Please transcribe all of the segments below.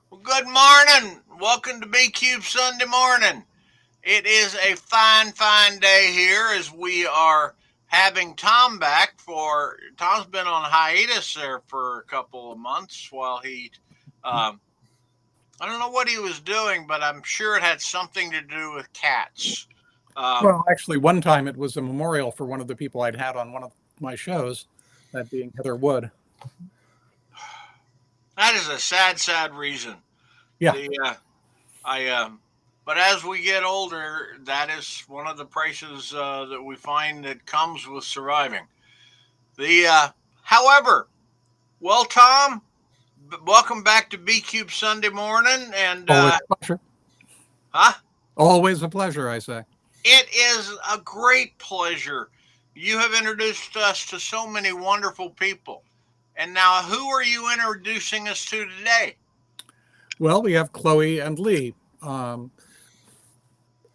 Well, good morning. Welcome to B Cube Sunday morning. It is a fine, fine day here as we are having Tom back. For Tom's been on hiatus there for a couple of months while um, I don't know what he was doing, but I'm sure it had something to do with cats. Um, Well, actually, one time it was a memorial for one of the people I'd had on one of my shows, that being Heather Wood. that is a sad, sad reason. Yeah. The I But as we get older, that is one of the prices that we find that comes with surviving. The However, well, Tom, welcome back to B Cube Sunday morning, and Always a pleasure. huh? Always a pleasure, I say. It is a great pleasure. You have introduced us to so many wonderful people, and now who are you introducing us to today? Well, we have Chloe and Leigh. Um,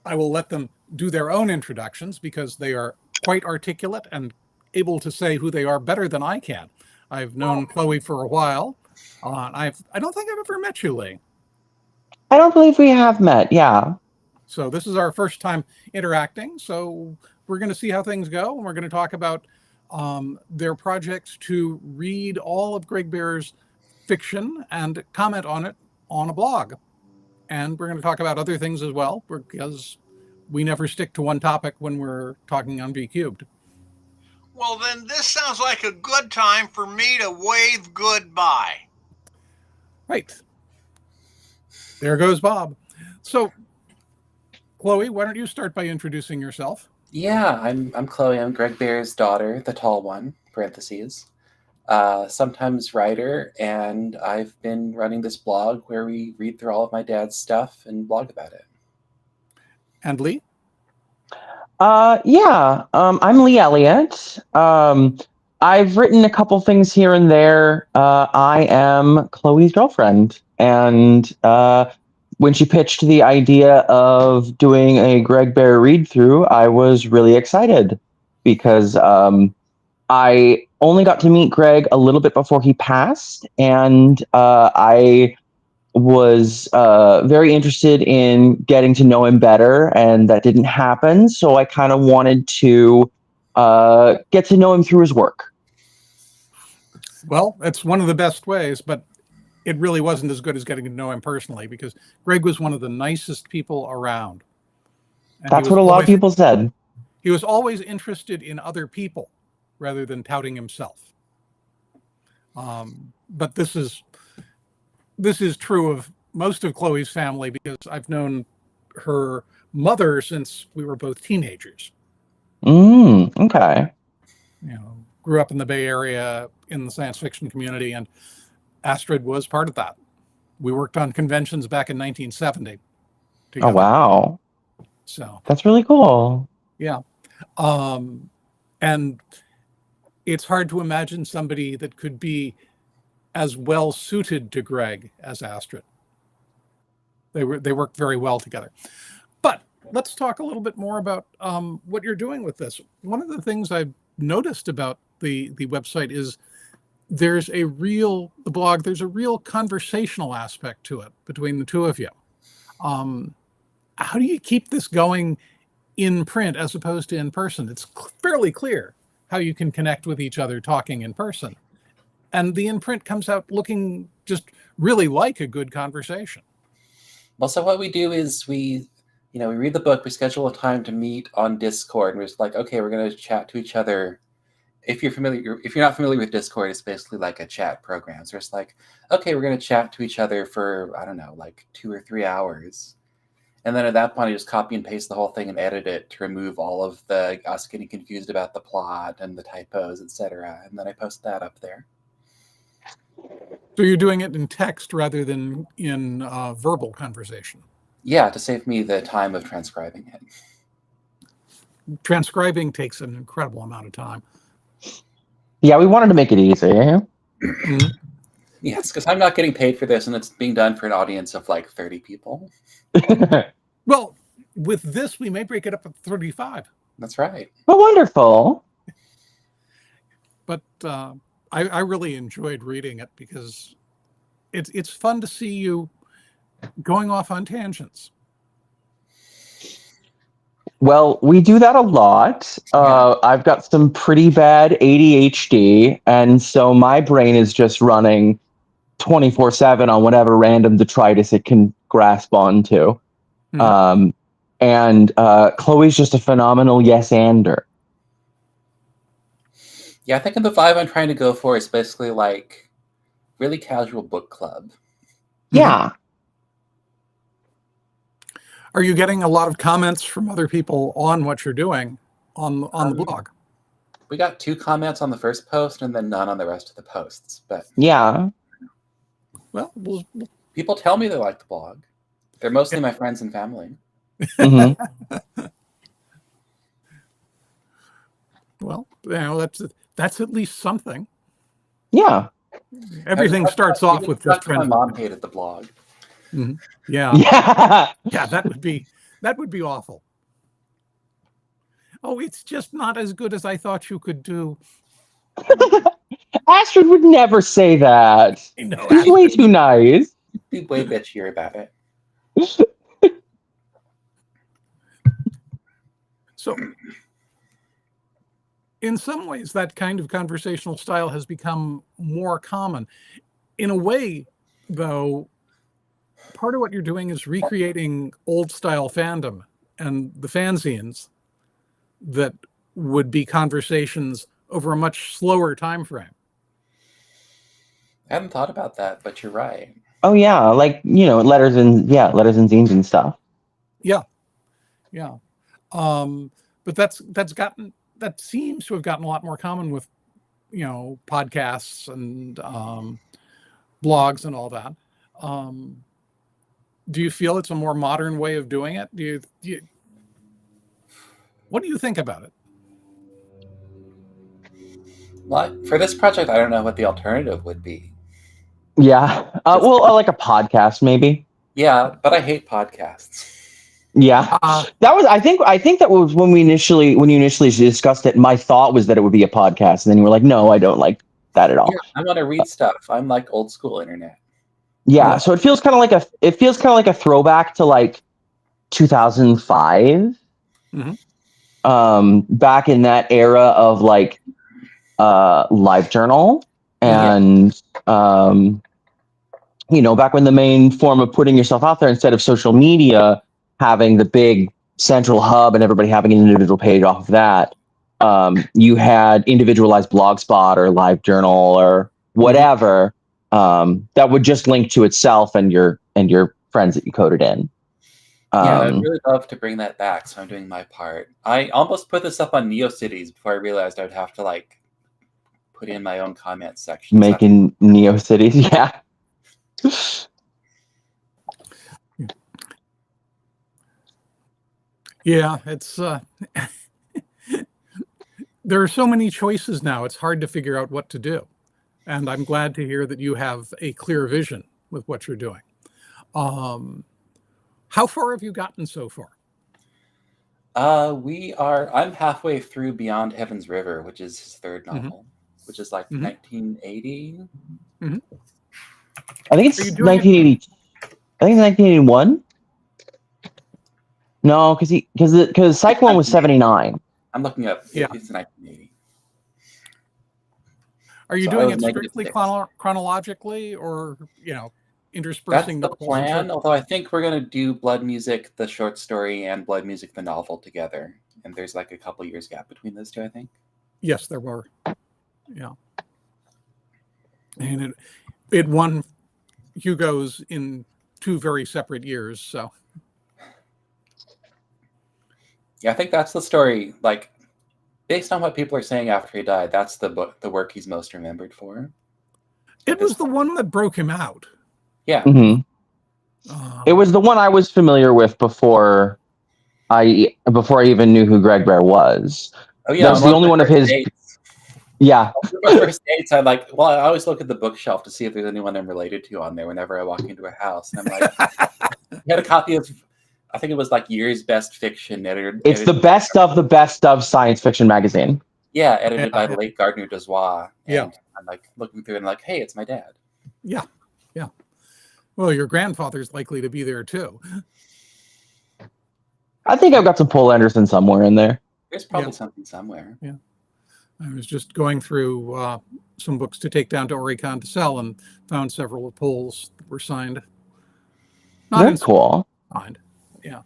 I will let them do their own introductions because they are quite articulate and able to say who they are better than I can. I've Well, known Chloe for a while. I don't think I've ever met you, Leigh. I don't believe we have met. Yeah. So this is our first time interacting. So we're going to see how things go, and we're going to talk about their projects to read all of Greg Bear's fiction and comment on it on a blog. And we're going to talk about other things as well, because we never stick to one topic when we're talking on V Cubed. well, then this sounds like a good time for me to wave goodbye. Right. There goes Bob. So, Chloe, why don't you start by introducing yourself? Yeah, I'm Chloe. I'm Greg Bear's daughter, the tall one. Parentheses. Sometimes writer, and I've been running this blog where we read through all of my dad's stuff and blog about it. And Leigh? I'm Leigh Elliot. I've written a couple things here and there. I am Chloe's girlfriend. And when she pitched the idea of doing a Greg Bear read through, I was really excited because I only got to meet Greg a little bit before he passed. And I was very interested in getting to know him better, and that didn't happen. So I kind of wanted to get to know him through his work. Well, that's one of the best ways, but it really wasn't as good as getting to know him personally, because Greg was one of the nicest people around. And That's what a lot of people said. He was always interested in other people rather than touting himself. But this is true of most of Chloe's family, because I've known her mother since we were both teenagers. Okay. Grew up in the Bay Area in the science fiction community, and Astrid was part of that. We worked on conventions back in 1970 together. Oh, wow. So that's really cool. Yeah. And it's hard to imagine somebody that could be as well suited to Greg as Astrid. They worked very well together. But let's talk a little bit more about what you're doing with this. One of the things I've noticed about the website is there's a real conversational aspect to it between the two of you. How do you keep this going in print as opposed to in person? It's fairly clear how you can connect with each other talking in person, and the in print comes out looking just really like a good conversation. Well, so what we do is we read the book, we schedule a time to meet on Discord, and we're just like, okay, we're going to chat to each other. If you're not familiar with Discord, it's basically like a chat program. So it's like, okay, we're going to chat to each other for, I don't know, like 2 or 3 hours. And then at that point, I just copy and paste the whole thing and edit it to remove all of the us getting confused about the plot and the typos, etc. And then I post that up there. So you're doing it in text rather than in verbal conversation? Yeah, to save me the time of transcribing it. Transcribing takes an incredible amount of time. Yeah, we wanted to make it easy. Mm-hmm. Yes, because I'm not getting paid for this, and it's being done for an audience of like 30 people. Well, with this, we may break it up at 35. That's right. Oh, wonderful. But I really enjoyed reading it because it's fun to see you going off on tangents. Well, we do that a lot. I've got some pretty bad ADHD, and so my brain is just running 24/7 on whatever random detritus it can grasp onto. And Chloe's just a phenomenal yes-ander. Yeah, I think the vibe I'm trying to go for is basically like really casual book club. Yeah. Are you getting a lot of comments from other people on what you're doing on the blog? We got 2 comments on the first post and then none on the rest of the posts. But Yeah. Well, people tell me they like the blog. They're mostly my friends and family. Mm-hmm. Well, that's at least something. Yeah. Everything starts off with just my friends. mom hated the blog. Mm-hmm. Yeah. Yeah. That would be awful. Oh, it's just not as good as I thought you could do. Astrid would never say that. No, He's way too nice. Be way bitchier about it. So, in some ways, that kind of conversational style has become more common. In a way, though, part of what you're doing is recreating old-style fandom and the fanzines that would be conversations over a much slower time frame. I hadn't thought about that, but you're right. Oh yeah, like letters and zines and stuff. Yeah. But that seems to have gotten a lot more common with podcasts and blogs and all that. Do you feel it's a more modern way of doing it? What do you think about it? Well, for this project, I don't know what the alternative would be. Yeah. Like a podcast, maybe. Yeah, but I hate podcasts. Yeah. That was. I think that was when you initially discussed it. My thought was that it would be a podcast, and then you were like, "No, I don't like that at all." Yeah, I want to read stuff. I'm like old school internet. Yeah. So it feels kind of like a throwback to like 2005. Mm-hmm. Back in that era of like LiveJournal and back when the main form of putting yourself out there instead of social media having the big central hub and everybody having an individual page off of that, you had individualized Blogspot or LiveJournal or whatever that would just link to itself and your friends that you coded in. I'd really love to bring that back, so I'm doing my part. I almost put this up on NeoCities before I realized I would have to like put in my own comment section. Making NeoCities, yeah. Yeah, it's there are so many choices now. It's hard to figure out what to do. And I'm glad to hear that you have a clear vision with what you're doing. How far have you gotten so far? I'm halfway through Beyond Heaven's River, which is his third novel, which is like 1980. I think it's 1980. I think it's 1981. No, because Cyclone was 79. I'm looking up. Yeah. It's 1980. Are you doing it strictly chronologically, or interspersing That's the plan. Although I think we're gonna do Blood Music, the short story, and Blood Music, the novel together. And there's like a couple years gap between those two, I think. Yes, there were. Yeah. And it won Hugo's in 2 very separate years. So. Yeah, I think that's the story. Like, based on what people are saying after he died, that's the work he's most remembered for. It was the one that broke him out. Yeah. Mm-hmm. It was the one I was familiar with before I even knew who Greg Bear was. Oh yeah, that was the only one of his. Dates. Yeah. My first dates, I always look at the bookshelf to see if there's anyone I'm related to on there whenever I walk into a house. And I'm like, he had a copy of, I think it was like Year's Best Fiction. It's the best of science fiction magazine. Yeah, edited by the late Gardner Dozois. Yeah. I'm like looking through and like, hey, it's my dad. Yeah. Well, your grandfather's likely to be there too. I think I've got some Paul Anderson somewhere in there. There's probably something somewhere. Yeah. I was just going through some books to take down to Oricon to sell and found several of Pole's that were signed. Not Very cool. signed. Yeah.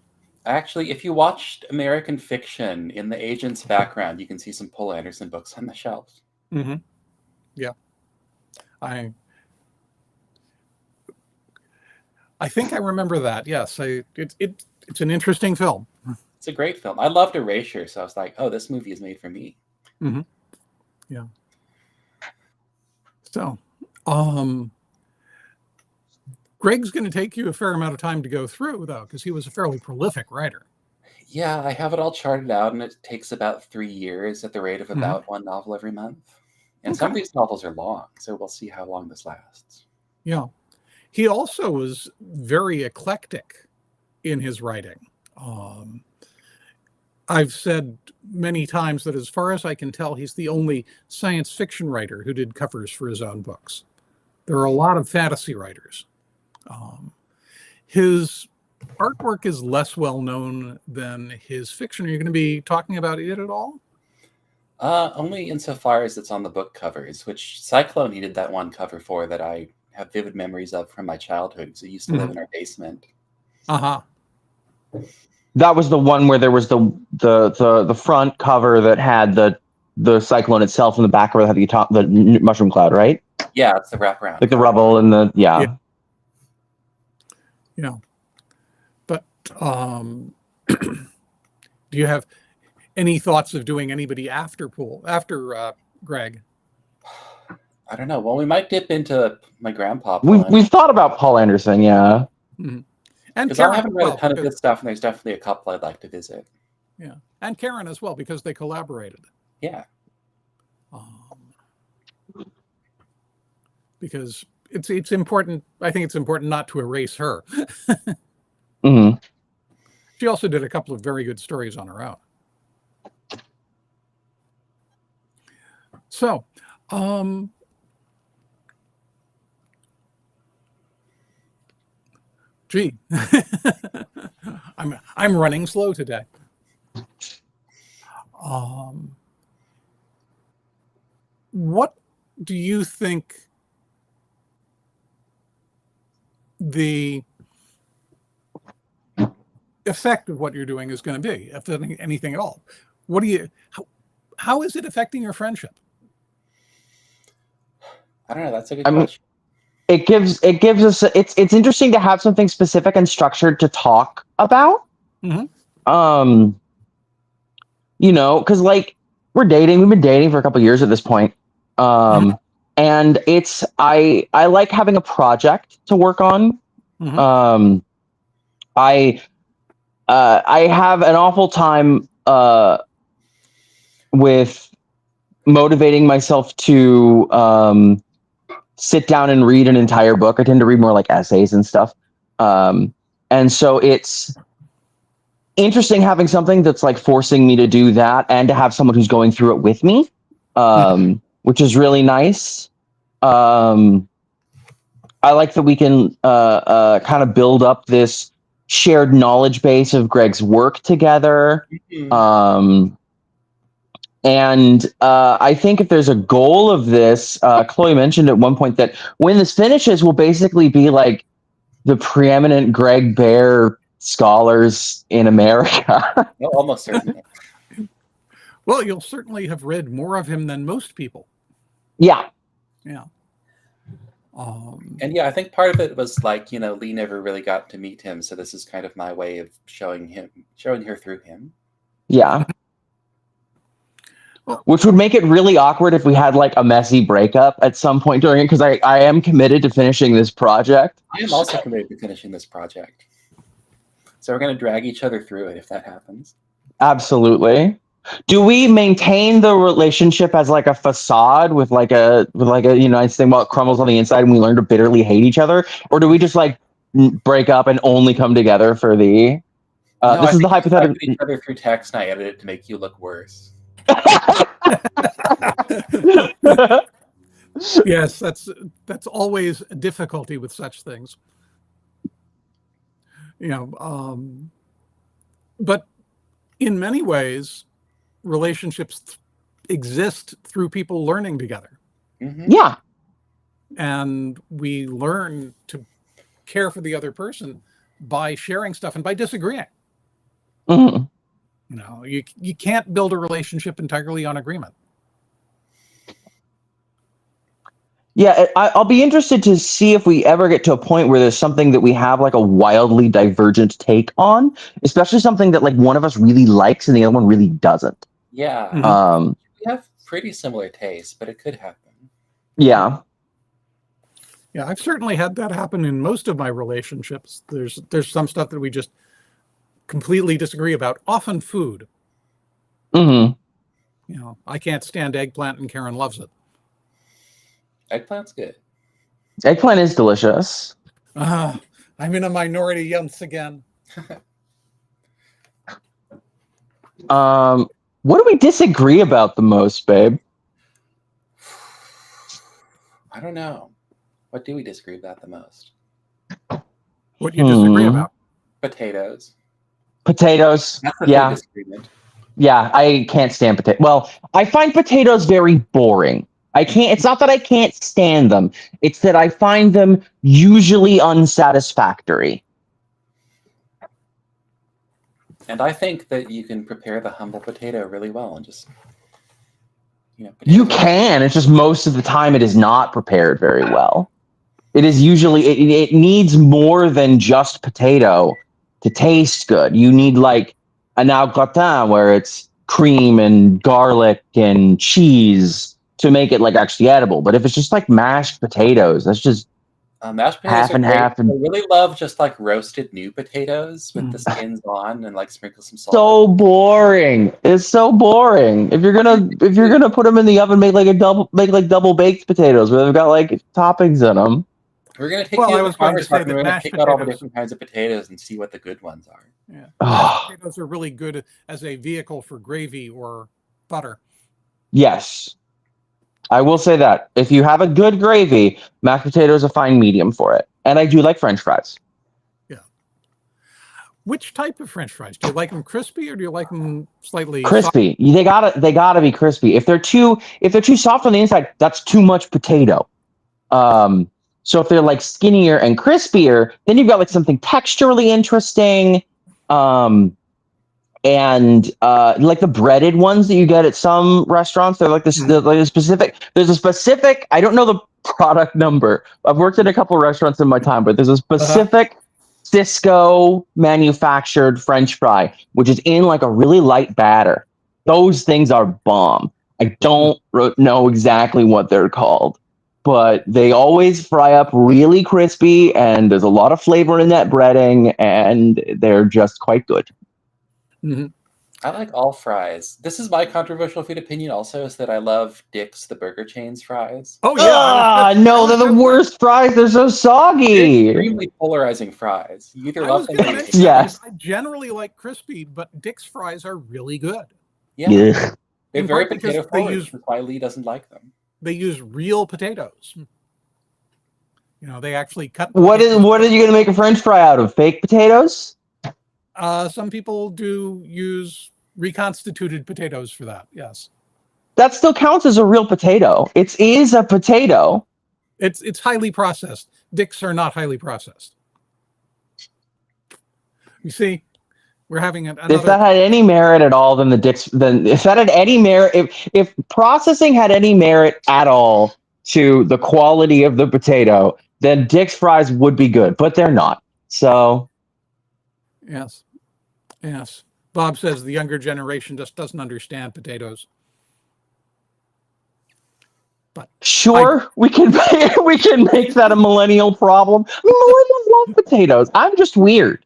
Actually, if you watched American Fiction, in the agent's background, you can see some Poul Anderson books on the shelf. Mm-hmm. Yeah. I think I remember that. Yes. It's an interesting film. It's a great film. I loved Erasure, so I was like, oh, this movie is made for me. Mm-hmm. Yeah. So, Greg's going to take you a fair amount of time to go through, though, because he was a fairly prolific writer. Yeah, I have it all charted out, and it takes about 3 years at the rate of about one novel every month. And some of these novels are long, so we'll see how long this lasts. Yeah. He also was very eclectic in his writing. I've said many times that as far as I can tell, he's the only science fiction writer who did covers for his own books. There are a lot of fantasy writers. His artwork is less well known than his fiction. Are you going to be talking about it at all? Only insofar as it's on the book covers, which Cyclone he did that one cover for that I have vivid memories of from my childhood, because it used to live in our basement. Uh-huh. That was the one where there was the front cover that had the cyclone itself, and the back cover that had the mushroom cloud, right? Yeah, it's the wraparound. Like the rubble and the Yeah. But do you have any thoughts of doing anybody after Greg? I don't know. Well, we might dip into my grandpa. We've thought about Paul Anderson, yeah. Mm-hmm. And because I haven't read a ton of good stuff, and there's definitely a couple I'd like to visit. Yeah, and Karen as well, because they collaborated. Yeah. Because it's important. I think it's important not to erase her. Mm-hmm. She also did a couple of very good stories on her own. So, gee, I'm running slow today. What do you think the effect of what you're doing is going to be, if anything at all? How is it affecting your friendship? I don't know. That's a good question. It gives us it's interesting to have something specific and structured to talk about. Mm-hmm. You know, because like we've been dating for a couple of years at this point. And I like having a project to work on. Mm-hmm. I have an awful time with motivating myself to sit down and read an entire book. I tend to read more like essays and stuff. And so it's interesting having something that's like forcing me to do that and to have someone who's going through it with me, which is really nice. I like that we can kind of build up this shared knowledge base of Greg's work together. And I think if there's a goal of this, Chloe mentioned at one point that when this finishes, we'll basically be like the preeminent Greg Bear scholars in America. No, almost certainly. Well, you'll certainly have read more of him than most people. Yeah. Yeah. And yeah, I think part of it was like, you know, Leigh never really got to meet him, so this is kind of my way of showing her through him. Yeah. Which would make it really awkward if we had like a messy breakup at some point during it, because I am committed to finishing this project. I am also committed to finishing this project. So we're going to drag each other through it if that happens. Absolutely. Do we maintain the relationship as like a facade with like a nice thing while it crumbles on the inside and we learn to bitterly hate each other? Or do we just like break up and only come together for the... this is the hypothetical... Each other through text, and I edit it to make you look worse. Yes, that's always a difficulty with such things. But in many ways, relationships exist through people learning together. Mm-hmm. Yeah. And we learn to care for the other person by sharing stuff and by disagreeing. Mhm. You can't build a relationship entirely on agreement. Yeah, I'll be interested to see if we ever get to a point where there's something that we have like a wildly divergent take on, especially something that like one of us really likes and the other one really doesn't. Yeah. Mhm. We have pretty similar tastes, but it could happen. Yeah. Yeah, I've certainly had that happen in most of my relationships. There's some stuff that we just completely disagree about, often food. Hmm. I can't stand eggplant and Karen loves it. Eggplant's good. Eggplant is delicious. I'm in a minority once again. What do we disagree about the most, babe? I don't know. What do we disagree about the most? What do you disagree about? Potatoes. Potatoes. That's a Yeah. big disagreement. Yeah, I can't stand potatoes. Well, I find potatoes very boring. It's not that I can't stand them. It's that I find them usually unsatisfactory. And I think that you can prepare the humble potato really well and just, You can. It's just most of the time it is not prepared very well. It is usually, it needs more than just potato to taste good. You need like an au gratin where it's cream and garlic and cheese to make it like actually edible. But if it's just like mashed potatoes, that's just mashed potatoes half are and great. half. And I really love just like roasted new potatoes with the skins on and like sprinkle some salt. so boring. It's so boring. If you're gonna put them in the oven, make like double baked potatoes where they've got like toppings in them. We're gonna take Well, you I to the was going to farmer's say market. that We're gonna mashed pick out all the potatoes- different kinds of potatoes and see what the good ones are. Yeah. Oh. Mashed potatoes are really good as a vehicle for gravy or butter. Yes. I will say that. If you have a good gravy, mashed potato is a fine medium for it. And I do like French fries. Yeah. Which type of French fries? Do you like them crispy or do you like them slightly Crispy. They gotta be crispy. If they're too soft on the inside, that's too much potato. So if they're like skinnier and crispier, then you've got like something texturally interesting. And like the breaded ones that you get at some restaurants, they're like this. There's a specific. I don't know the product number. I've worked at a couple of restaurants in my time, but there's a specific Cisco manufactured French fry, which is in like a really light batter. Those things are bomb. I don't know exactly what they're called, but they always fry up really crispy, and there's a lot of flavor in that breading, and they're just quite good. Mm-hmm. I like all fries. This is my controversial food opinion also, is that I love Dick's, the burger chain's fries. Oh yeah. No, they're the worst fries. They're so soggy. Extremely polarizing fries. You either love them or you hate Yes. I generally like crispy, but Dick's fries are really good. Yeah. Ugh. They're In very part because potato they forward, use- which is why Lee doesn't like them. They use real potatoes. They actually cut. What are you going to make a French fry out of? Fake potatoes? Some people do use reconstituted potatoes for that. Yes, That still counts as a real potato. It is a potato. it's highly processed. Dicks are not highly processed. You see, we're having another. If that had any merit at all, then if that had any merit, if processing had any merit at all to the quality of the potato, then Dick's fries would be good, but they're not. So Yes. Bob says the younger generation just doesn't understand potatoes. But sure, we can make that a millennial problem. Millennials love potatoes. I'm just weird.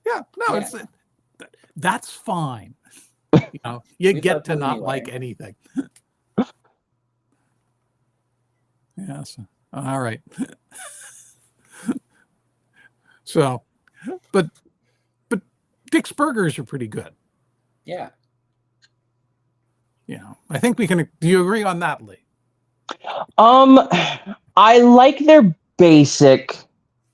Yeah, no, Yeah. That's fine. You We get love to them not anyway. like anything. Yes. All right. So, but Dick's burgers are pretty good. Yeah. I think we can. Do you agree on that, Lee? I like their basic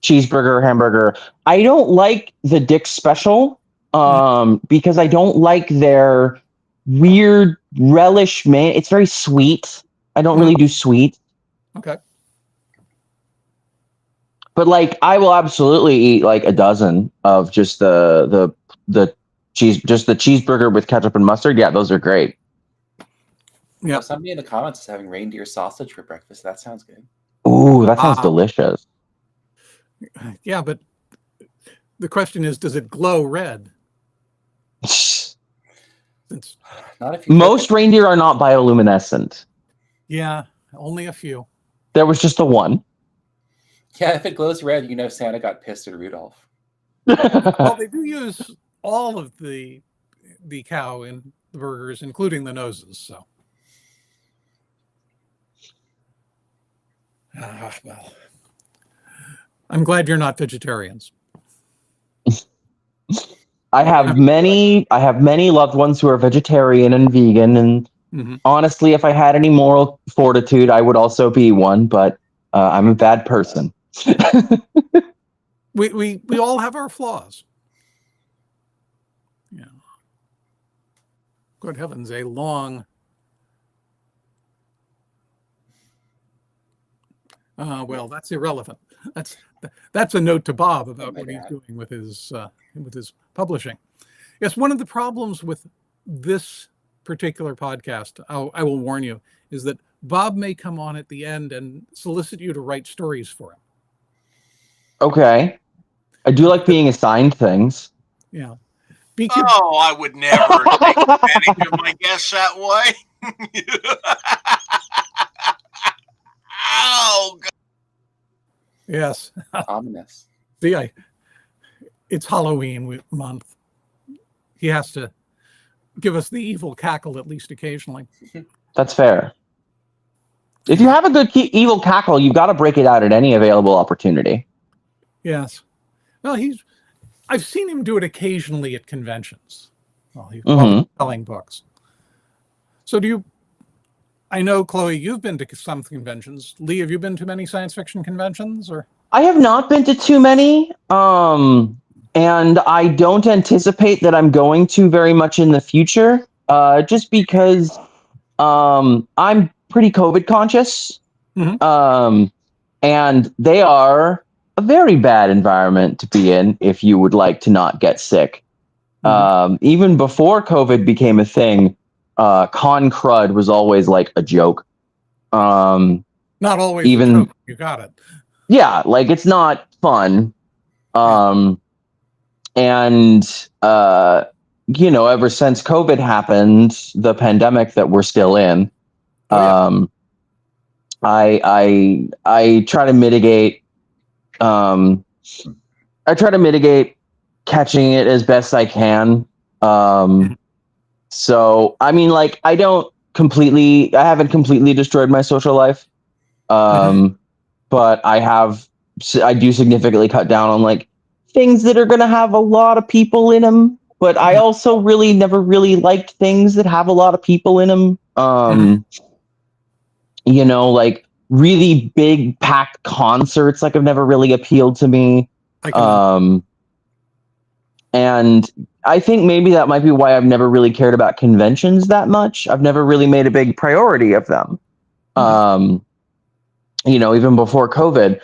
cheeseburger, hamburger. I don't like the Dick's special because I don't like their weird relish, man. It's very sweet. I don't really do sweet. Okay. But like, I will absolutely eat like a dozen of just the cheeseburger with ketchup and mustard. Yeah, those are great. Yeah. Well, somebody in the comments is having reindeer sausage for breakfast. That sounds good. Ooh, that sounds delicious. Yeah, but the question is, does it glow red? It's, Not if you Most reindeer are not bioluminescent. yeah, only a few. There was just the one. Yeah, if it glows red, you know Santa got pissed at Rudolph. Well, they do use all of the cow in the burgers, including the noses. So, well, I'm glad you're not vegetarians. I have many loved ones who are vegetarian and vegan, and honestly, if I had any moral fortitude, I would also be one. But I'm a bad person. We all have our flaws. Yeah. Good heavens, a long. Well, that's irrelevant. That's a note to Bob about what he's doing with his publishing. Yes, one of the problems with this particular podcast, I will warn you, is that Bob may come on at the end and solicit you to write stories for him. Okay. I do like being assigned things. Yeah. Oh, I would never take advantage of my guests that way. Oh, God. Yes. Ominous. See, it's Halloween month. He has to give us the evil cackle at least occasionally. That's fair. If you have a good evil cackle, you've got to break it out at any available opportunity. Yes. Well, I've seen him do it occasionally at conventions. Well, he's selling books. So I know, Chloe, you've been to some conventions. Leigh, have you been to many science fiction conventions? Or I have not been to too many. And I don't anticipate that I'm going to very much in the future. Just because I'm pretty COVID conscious. And they are a very bad environment to be in if you would like to not get sick. Even before COVID became a thing, con crud was always like a joke. Not always even a joke. You got it. Yeah, like it's not fun. And ever since COVID happened, the pandemic that we're still in, I try to mitigate. I try to mitigate catching it as best I can. So I mean, like, I haven't completely destroyed my social life. But I do significantly cut down on like things that are going to have a lot of people in them. But I also really never really liked things that have a lot of people in them. Like really big packed concerts, like have never really appealed to me. And I think maybe that might be why I've never really cared about conventions that much. I've never really made a big priority of them. Even before COVID,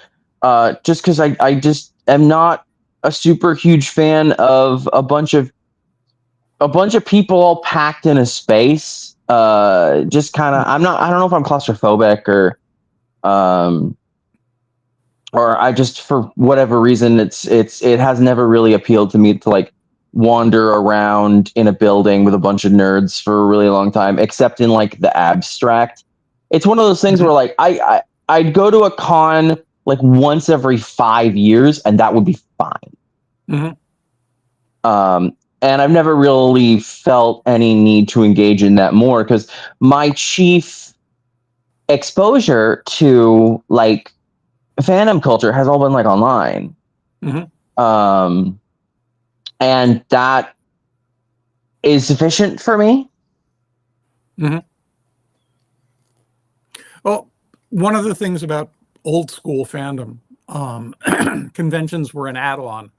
just because I just am not a super huge fan of a bunch of people all packed in a space. Just kind of, I don't know if I'm claustrophobic or I just, for whatever reason, it has never really appealed to me to like wander around in a building with a bunch of nerds for a really long time, except in like the abstract. It's one of those things where like I'd go to a con like once every 5 years and that would be fine. And I've never really felt any need to engage in that more because my chief exposure to like fandom culture has all been like online. And that is sufficient for me. Well, one of the things about old school fandom conventions were an add-on.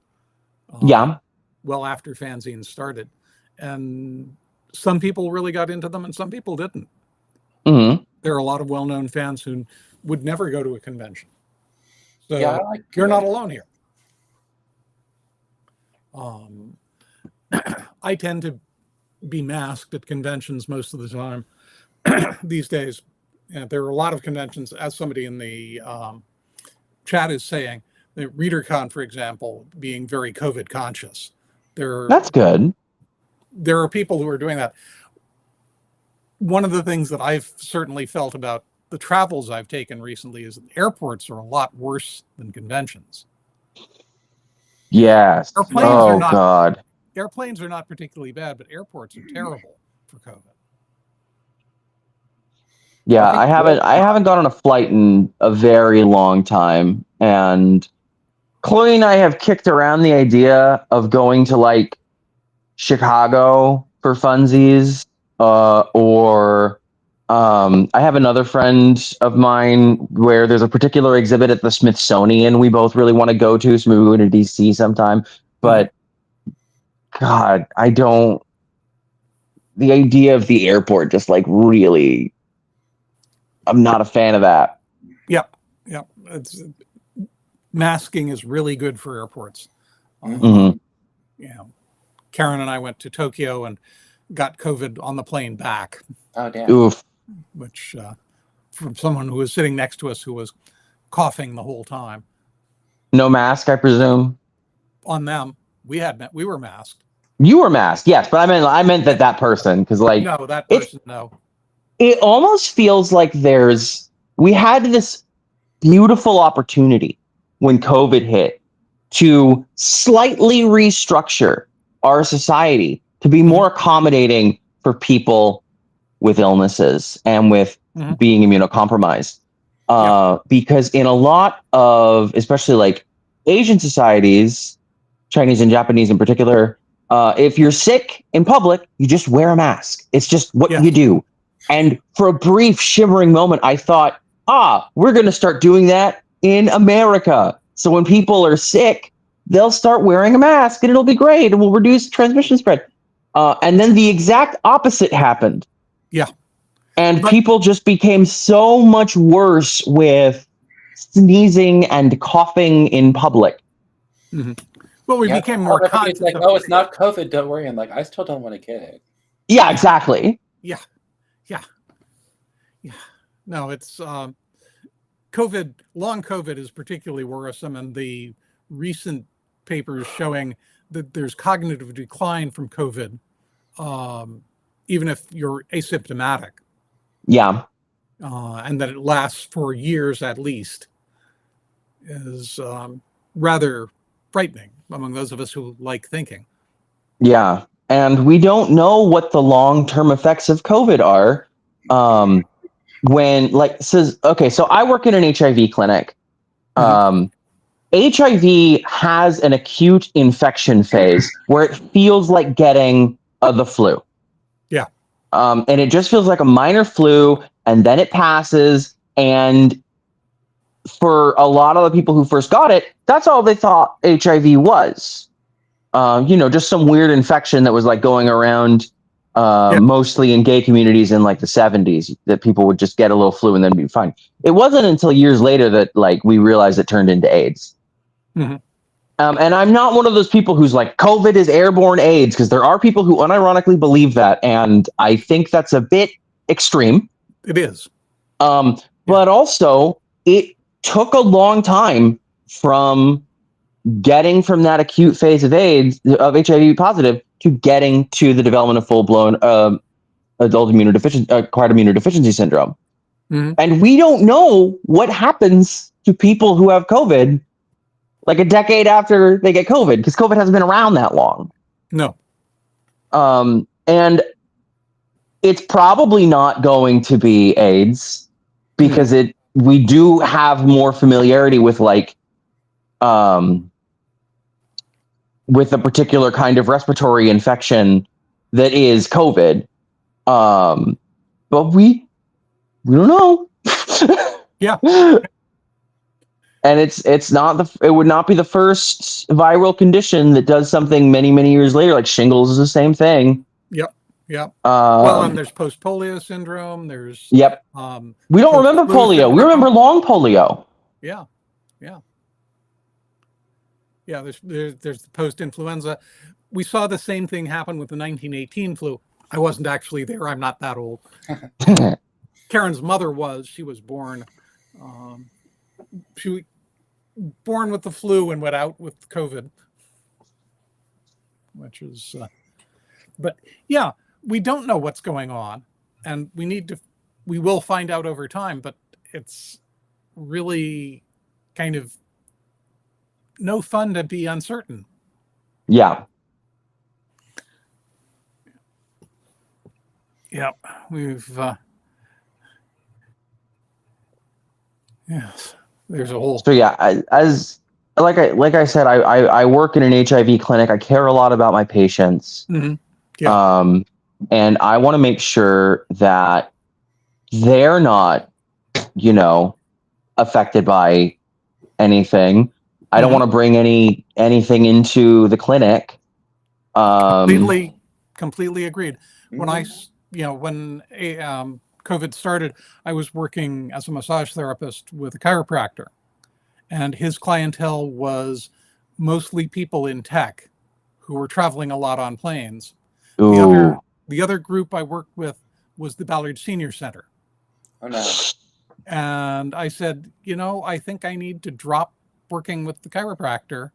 Yeah. Well after fanzines started, and some people really got into them and some people didn't. Hmm. There are a lot of well-known fans who would never go to a convention. So Yeah, I like you're not conventions. alone here. I tend to be masked at conventions most of the time these days. And there are a lot of conventions, as somebody in the chat is saying, the ReaderCon, for example, being very COVID conscious. That's good. There are people who are doing that. One of the things that I've certainly felt about the travels I've taken recently is that airports are a lot worse than conventions. Yes. God. Airplanes are not particularly bad, but airports are terrible for COVID. Yeah, I haven't gone on a flight in a very long time, and Chloe and I have kicked around the idea of going to like Chicago for funsies, or I have another friend of mine where there's a particular exhibit at the Smithsonian we both really want to go to, so maybe we go to DC sometime. But God, I don't. The idea of the airport just like really, I'm not a fan of that. Yep. Masking is really good for airports. Mhm. Karen and I went to Tokyo and got COVID on the plane back. Oh, damn. Oof. Which from someone who was sitting next to us who was coughing the whole time. No mask, I presume. On them, we were masked. You were masked, yes, but I meant that person, because like no, that person, no. It almost feels like we had this beautiful opportunity when COVID hit to slightly restructure our society to be more accommodating for people with illnesses and with being immunocompromised. Because in a lot of, especially like Asian societies, Chinese and Japanese in particular, if you're sick in public, you just wear a mask. It's just what you do. And for a brief shimmering moment, I thought, we're going to start doing that in America. So when people are sick, they'll start wearing a mask and it'll be great and we'll reduce transmission spread. And then the exact opposite happened. Yeah. And people just became so much worse with sneezing and coughing in public. Mm-hmm. Well, we became more conscious. It's like, oh, it's not COVID, don't worry. And like, I still don't want to get it. Yeah, exactly. Yeah. No, it's COVID. Long COVID is particularly worrisome, and the recent papers showing that there's cognitive decline from COVID, even if you're asymptomatic. Yeah. And that it lasts for years at least is rather frightening among those of us who like thinking. Yeah. And we don't know what the long-term effects of COVID are. When like says, okay, so I work in an HIV clinic. HIV has an acute infection phase where it feels like getting the flu. Yeah. And it just feels like a minor flu, and then it passes. And for a lot of the people who first got it, that's all they thought HIV was. Just some weird infection that was like going around mostly in gay communities in like the 70s, that people would just get a little flu and then be fine. It wasn't until years later that like we realized it turned into AIDS. And I'm not one of those people who's like, COVID is airborne AIDS, because there are people who unironically believe that. And I think that's a bit extreme. It is. But also it took a long time from getting from that acute phase of AIDS, of HIV positive, to getting to the development of full-blown adult acquired immunodeficiency syndrome. And we don't know what happens to people who have COVID like a decade after they get COVID, because COVID hasn't been around that long. No. And it's probably not going to be AIDS, because we do have more familiarity with like with a particular kind of respiratory infection that is COVID. But we don't know. Yeah. And it's not it would not be the first viral condition that does something many years later. Like shingles is the same thing. Yep. Well, and Um, there's post-polio syndrome. There's yep. We don't remember post-flu polio. We syndrome. remember long polio. Yeah. There's the post-influenza. We saw the same thing happen with the 1918 flu. I wasn't actually there. I'm not that old. Karen's mother was. She was born. She was born with the flu and went out with COVID, which is. But yeah, we don't know what's going on, and we will find out over time. But it's really kind of no fun to be uncertain. Yeah. Yep, we've yes. There's a whole. So yeah, like I said, I work in an HIV clinic. I care a lot about my patients. Mm-hmm. Yeah. And I want to make sure that they're not, affected by anything. I don't want to bring anything into the clinic. Completely agreed. When when COVID started, I was working as a massage therapist with a chiropractor, and his clientele was mostly people in tech who were traveling a lot on planes. The other group I worked with was the Ballard Senior Center. Oh no. And I said, I think I need to drop working with the chiropractor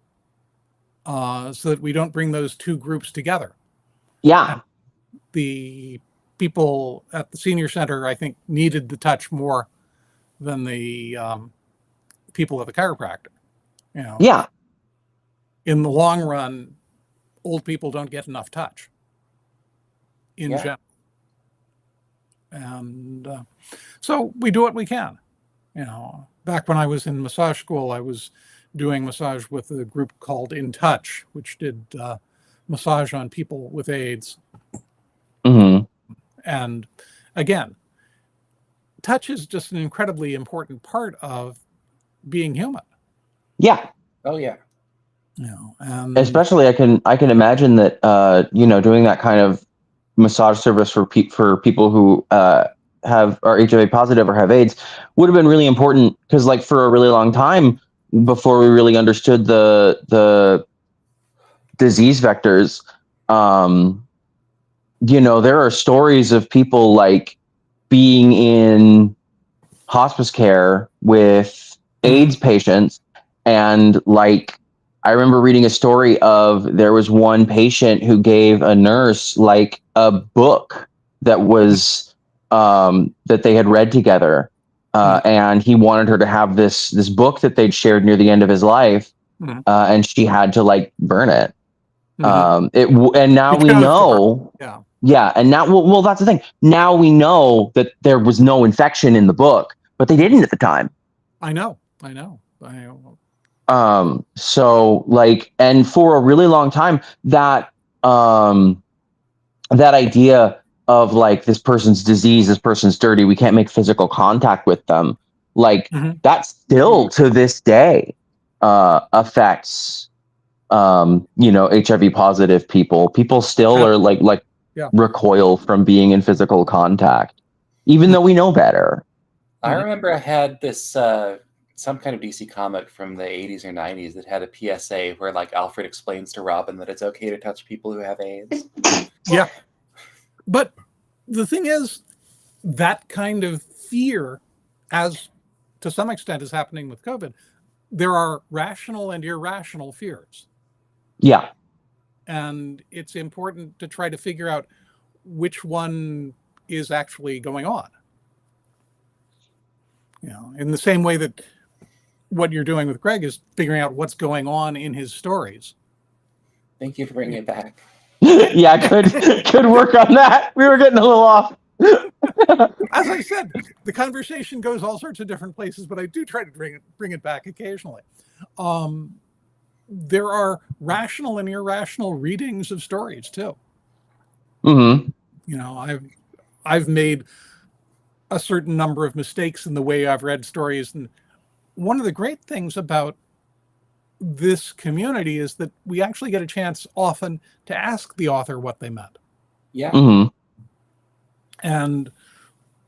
so that we don't bring those two groups together. Yeah. And the people at the senior center, I think, needed the touch more than the people at the chiropractor. Yeah. In the long run, old people don't get enough touch in general. And so we do what we can. Back when I was in massage school, I was doing massage with a group called In Touch, which did massage on people with AIDS. Mm-hmm. And again, touch is just an incredibly important part of being human. Yeah. Oh yeah. And especially I can imagine that doing that kind of massage service for people who are HIV positive or have AIDS would have been really important, because like for a really long time before we really understood the disease vectors, there are stories of people like being in hospice care with AIDS patients, and like I remember reading a story of there was one patient who gave a nurse like a book that was that they had read together, and he wanted her to have this book that they'd shared near the end of his life, and she had to like burn it. And now we know. Yeah, and now well that's the thing. Now we know that there was no infection in the book, but they didn't at the time. I know. So like, and for a really long time, that idea of like, this person's disease, this person's dirty, we can't make physical contact with them, like that still to this day affects HIV positive people still are like recoil from being in physical contact, even though we know better. I remember I had this some kind of DC comic from the 80s or 90s that had a PSA where like Alfred explains to Robin that it's okay to touch people who have AIDS. Yeah. But the thing is, that kind of fear, as to some extent is happening with COVID, there are rational and irrational fears. Yeah. And it's important to try to figure out which one is actually going on. In the same way that what you're doing with Greg is figuring out what's going on in his stories. Thank you for bringing it back. Yeah, could work on that. We were getting a little off. As I said, the conversation goes all sorts of different places, but I do try to bring it back occasionally. There are rational and irrational readings of stories too. I've made a certain number of mistakes in the way I've read stories, and one of the great things about this community is that we actually get a chance often to ask the author what they meant. Yeah. Mm-hmm. And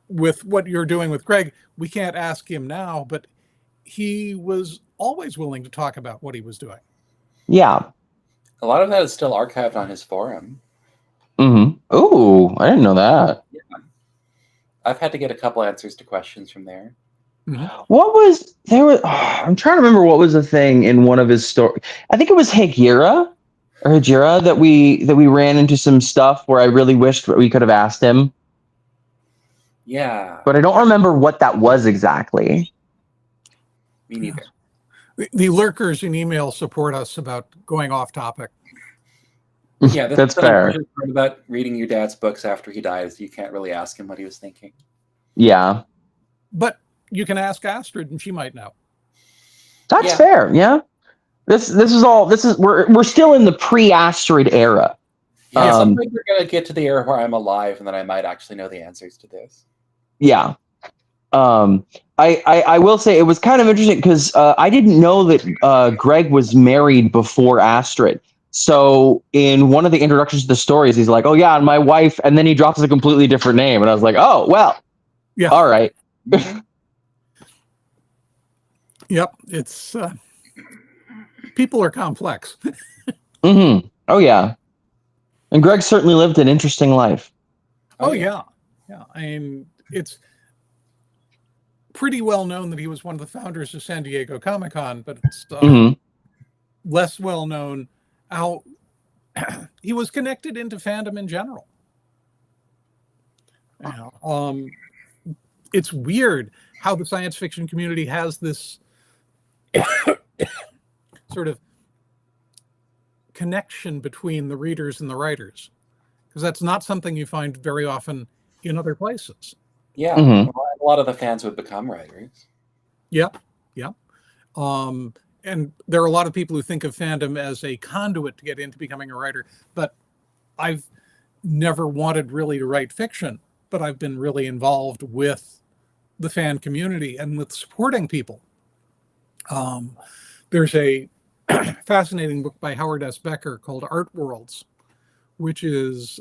with what you're doing with Greg, we can't ask him now, but he was always willing to talk about what he was doing. Yeah. A lot of that is still archived on his forum. Mm-hmm. Ooh, I didn't know that. Yeah. I've had to get a couple answers to questions from there. What was there? I'm trying to remember what was the thing in one of his stories. I think it was Hajira that we ran into some stuff where I really wished we could have asked him, Yeah. but I don't remember what that was exactly. Me neither. The lurkers in email support us about going off topic. Yeah, That's fair. The part about reading your dad's books after he dies, you can't really ask him what he was thinking. Yeah, But you can ask Astrid, and she might know. that's fair. Yeah, this is we're still in the pre-asteroid era. Yeah, sometimes we're gonna get to the era where I'm alive, and then I might actually know the answers to this. Yeah. I will say it was kind of interesting because I didn't know that Greg was married before Astrid. So in one of the introductions to the stories, he's like, "Oh yeah, and my wife," and then he drops a completely different name, and I was like, "Oh well, yeah, all right." Yep, it's people are complex. Mm-hmm. Oh yeah, and Greg certainly lived an interesting life. Oh yeah. I mean, it's pretty well known that he was one of the founders of San Diego Comic-Con, but it's less well known how he was connected into fandom in general. It's weird how the science fiction community has this sort of connection between the readers and the writers, because that's not something you find very often in other places. Yeah, a lot of the fans would become writers. Yeah. And there are a lot of people who think of fandom as a conduit to get into becoming a writer, but I've never wanted really to write fiction, but I've been really involved with the fan community and with supporting people. There's a fascinating book by Howard S. Becker called Art Worlds, which is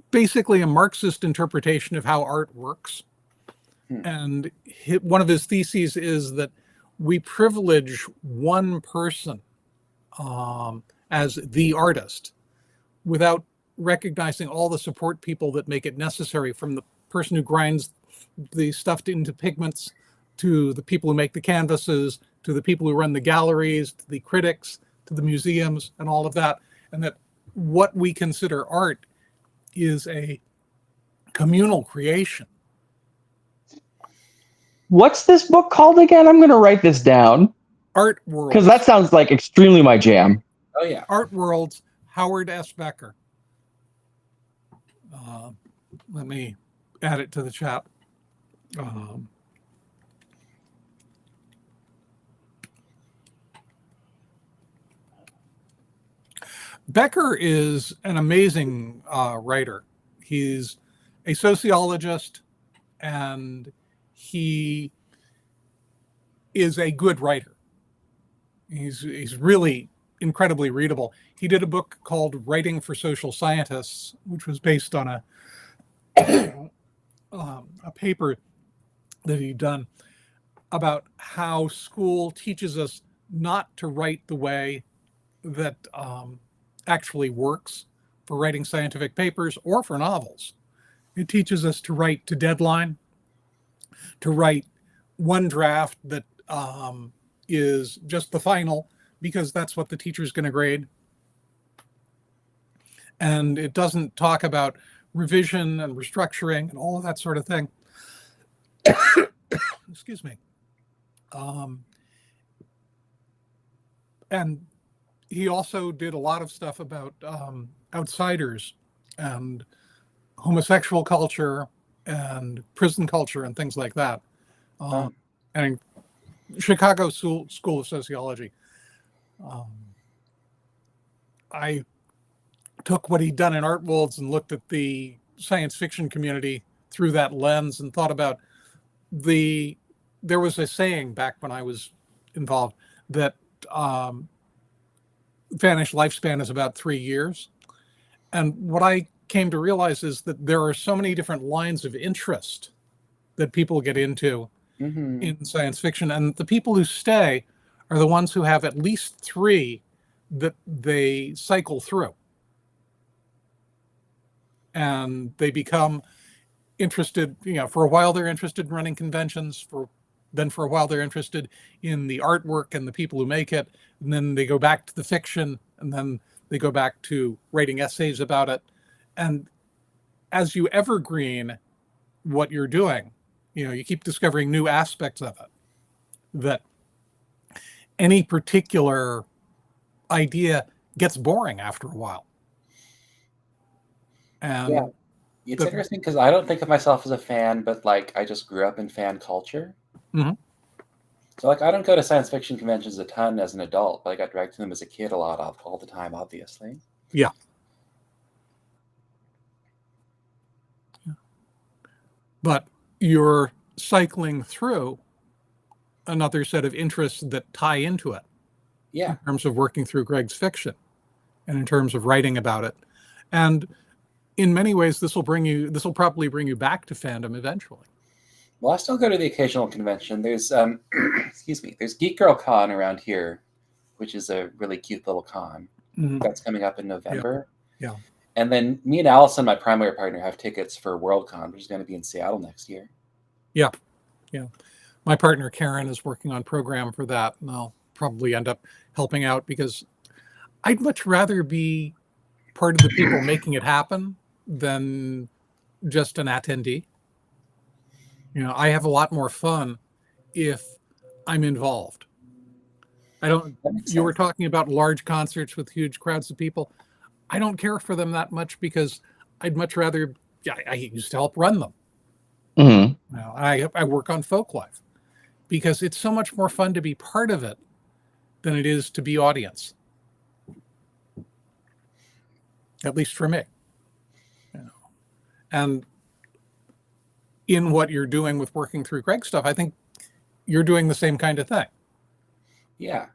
basically a Marxist interpretation of how art works. And one of his theses is that we privilege one person as the artist without recognizing all the support people that make it necessary, from the person who grinds the stuff into pigments, to the people who make the canvases, to the people who run the galleries, to the critics, to the museums, and all of that. And that what we consider art is a communal creation. What's this book called again? I'm going to write this down. Art Worlds. Because that sounds like extremely my jam. Oh yeah. Art Worlds, Howard S. Becker. Let me add it to the chat. Becker is an amazing writer. He's a sociologist, and he is a good writer. He's really incredibly readable. He did a book called Writing for Social Scientists, which was based on a paper that he'd done about how school teaches us not to write the way that actually works for writing scientific papers or for novels. It teaches us to write to deadline, to write one draft that is just the final, because that's what the teacher's going to grade. And it doesn't talk about revision and restructuring and all of that sort of thing. Excuse me. And he also did a lot of stuff about outsiders and homosexual culture and prison culture and things like that. And Chicago School of Sociology. I took what he'd done in Art Worlds and looked at the science fiction community through that lens and thought about the there was a saying back when I was involved that fanish lifespan is about 3 years. And what I came to realize is that there are so many different lines of interest that people get into in science fiction. And the people who stay are the ones who have at least 3 that they cycle through. And they become interested, for a while they're interested in running conventions, then for a while they're interested in the artwork and the people who make it, and then they go back to the fiction, and then they go back to writing essays about it. And as you evergreen what you're doing, you keep discovering new aspects of it, that any particular idea gets boring after a while. And yeah, it's interesting because I don't think of myself as a fan, but like I just grew up in fan culture. So like I don't go to science fiction conventions a ton as an adult, but I got dragged to them as a kid a lot, all the time, obviously. Yeah. But you're cycling through another set of interests that tie into it. Yeah. In terms of working through Greg's fiction and in terms of writing about it. And in many ways, this will probably bring you back to fandom eventually. Well, I still go to the occasional convention. There's, excuse me, there's Geek Girl Con around here, which is a really cute little con. That's coming up in November. Yeah. And then me and Allison, my primary partner, have tickets for Worldcon, which is going to be in Seattle next year. Yeah. My partner, Karen, is working on program for that, and I'll probably end up helping out because I'd much rather be part of the people making it happen than just an attendee. I have a lot more fun if I'm involved. You were talking about large concerts with huge crowds of people. I don't care for them that much because I'd much rather, I used to help run them. I work on Folklife because it's so much more fun to be part of it than it is to be audience. At least for me. And in what you're doing with working through Greg stuff, I think you're doing the same kind of thing. Yeah.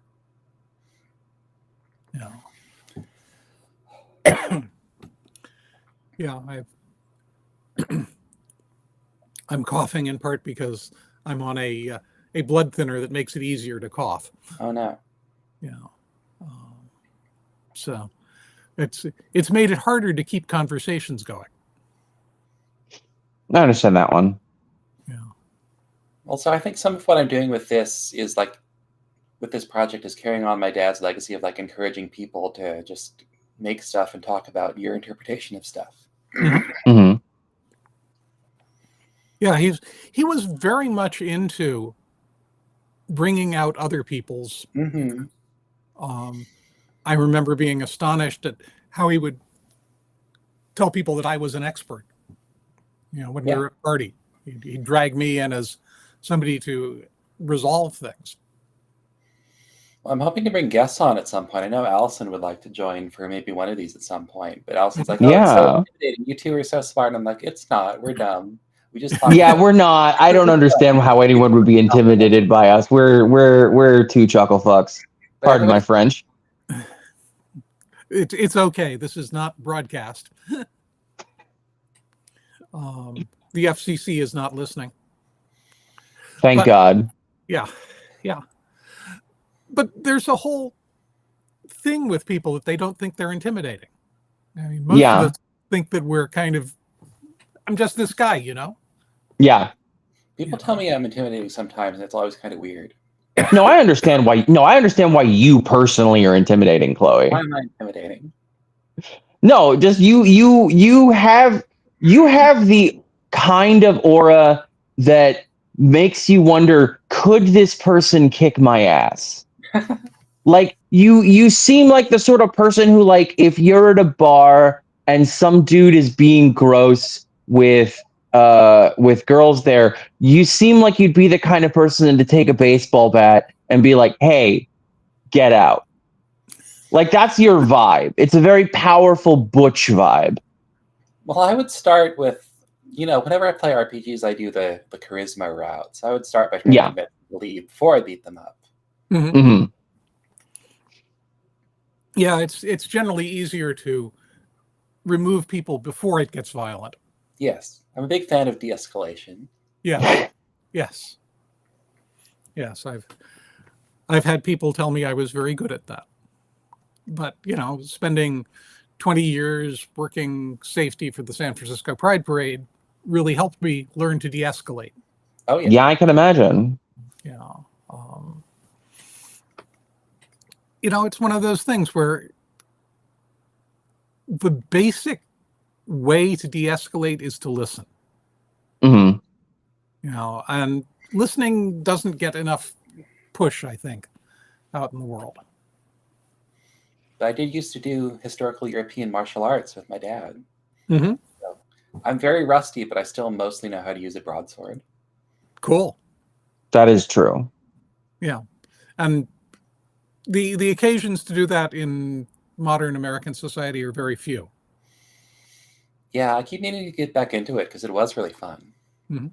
I'm coughing in part because I'm on a blood thinner that makes it easier to cough. Oh no. So it's made it harder to keep conversations going. I understand that one. Yeah. Also, I think some of what I'm doing with this is like, with this project, is carrying on my dad's legacy of like encouraging people to just make stuff and talk about your interpretation of stuff. Yeah, he was very much into bringing out other people's. I remember being astonished at how he would tell people that I was an expert. When we were at a party, he'd drag me in as somebody to resolve things. Well, I'm hoping to bring guests on at some point. I know Allison would like to join for maybe one of these at some point, but Allison's like, "Oh, it's so intimidating. You two are so smart." And I'm like, "It's not. We're dumb. We just talk." Yeah, we're not. I don't understand how anyone would be intimidated by us. We're two chuckle fucks. Pardon my French. It's okay. This is not broadcast. The FCC is not listening. Thank God. Yeah. But there's a whole thing with people that they don't think they're intimidating. I mean, most of us think that we're kind of, I'm just this guy, Yeah. People tell me I'm intimidating sometimes, and it's always kind of weird. No, I understand why. No, I understand why you personally are intimidating, Chloe. Why am I intimidating? No, just you have the kind of aura that makes you wonder, could this person kick my ass? Like you seem like the sort of person who, like, if you're at a bar and some dude is being gross with girls there, you seem like you'd be the kind of person to take a baseball bat and be like, "Hey, get out." Like, that's your vibe. It's a very powerful butch vibe. Well, I would start with whenever I play RPGs, I do the charisma route. So I would start by trying to Yeah. convince them to leave before I beat them up. Mhm. Hmm. Yeah, it's generally easier to remove people before it gets violent. Yes, I'm a big fan of de-escalation. Yeah. Yes. Yes, I've had people tell me I was very good at that. But, spending 20 years working safety for the San Francisco Pride Parade really helped me learn to de-escalate. Oh yeah. Yeah, I can imagine. Um, it's one of those things where the basic way to de-escalate is to listen. Hmm. And listening doesn't get enough push, I think, out in the world. But I did used to do historical European martial arts with my dad. Mm-hmm. So I'm very rusty, but I still mostly know how to use a broadsword. Cool. That is true. Yeah. And the occasions to do that in modern American society are very few. Yeah, I keep needing to get back into it because it was really fun. Mm-hmm.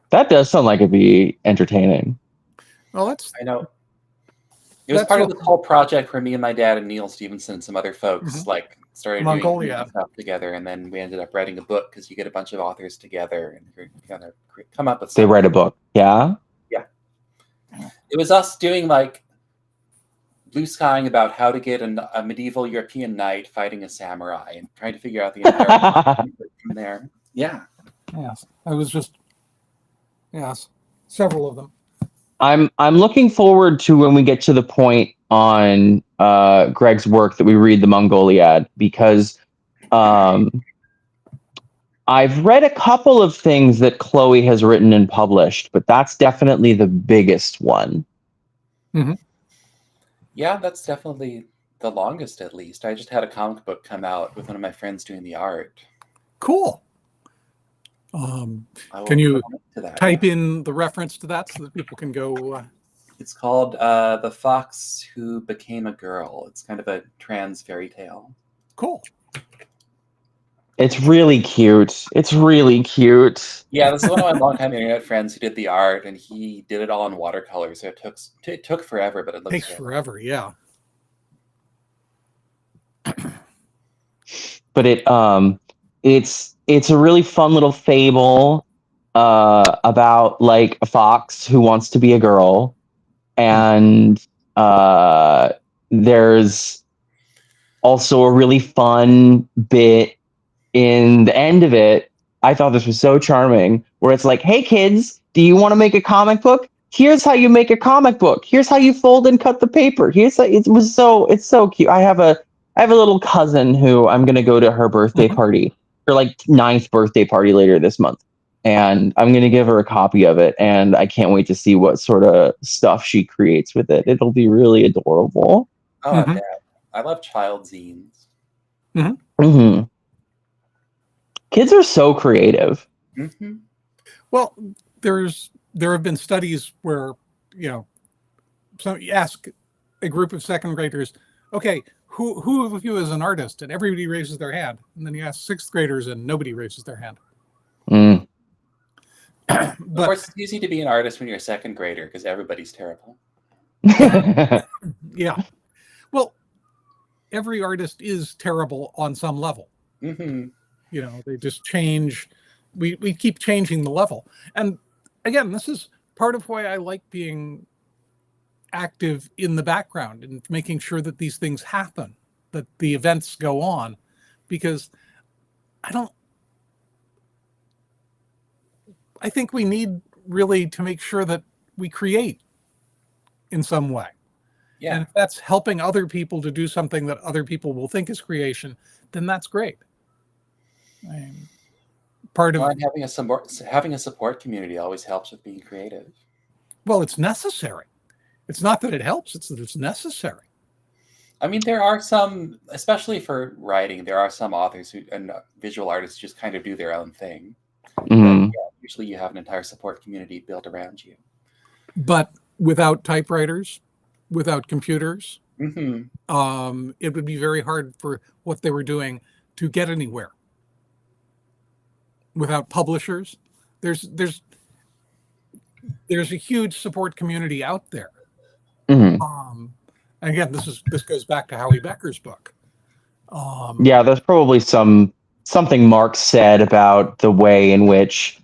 That does sound like it'd be entertaining. Well, I know. It was that's part of what- this whole project where me and my dad and Neil Stevenson and some other folks started Mongolia. doing stuff together, and then we ended up writing a book because you get a bunch of authors together and you're gonna come up with They something. write a book. Yeah. It was us doing like blue skying about how to get a medieval European knight fighting a samurai and trying to figure out the entire from there. Yeah. Yes. I was just several of them. I'm looking forward to when we get to the point on Greg's work that we read the Mongoliad, because I've read a couple of things that Chloe has written and published, but that's definitely the biggest one. Mm-hmm. Yeah, that's definitely the longest, at least. I just had a comic book come out with one of my friends doing the art. Cool. I will Can you put a link to that, type yeah. in the reference to that so that people can go? It's called The Fox Who Became a Girl. It's kind of a trans fairy tale. Cool. It's really cute. It's really cute. Yeah, this is one of my longtime internet friends who did the art, and he did it all in watercolor, so it took forever, but it looks Takes good. forever. Yeah. But it's a really fun little fable about like a fox who wants to be a girl, and there's also a really fun bit in the end of it. I thought this was so charming, where it's like, hey kids, do you want to make a comic book? Here's how you make a comic book. Here's how you fold and cut the paper. It's so cute. I have a little cousin who I'm gonna go to her birthday party, her like 9th birthday party later this month. And I'm gonna give her a copy of it, and I can't wait to see what sort of stuff she creates with it. It'll be really adorable. Oh, I bet. I love child zines. Mm-hmm. Kids are so creative. Mm-hmm. Well, there have been studies where, so you ask a group of second graders, okay, who of you is an artist? And everybody raises their hand. And then you ask 6th graders and nobody raises their hand. Mm. Of course, it's easy to be an artist when you're a second grader because everybody's terrible. Yeah. Well, every artist is terrible on some level. Mm-hmm. They just change. We keep changing the level. And again, this is part of why I like being active in the background and making sure that these things happen, that the events go on, because I think we need really to make sure that we create in some way. Yeah. And if that's helping other people to do something that other people will think is creation, then that's great. Having a support community always helps with being creative. Well, it's necessary. It's not that it helps, it's that it's necessary. I mean, there are some, especially for writing, there are some authors and visual artists just kind of do their own thing. Mm-hmm. Yeah, usually you have an entire support community built around you. But without typewriters, without computers, it would be very hard for what they were doing to get anywhere. without publishers. There's a huge support community out there. Again, this goes back to Howie Becker's book. Yeah, there's probably something Marx said about the way in which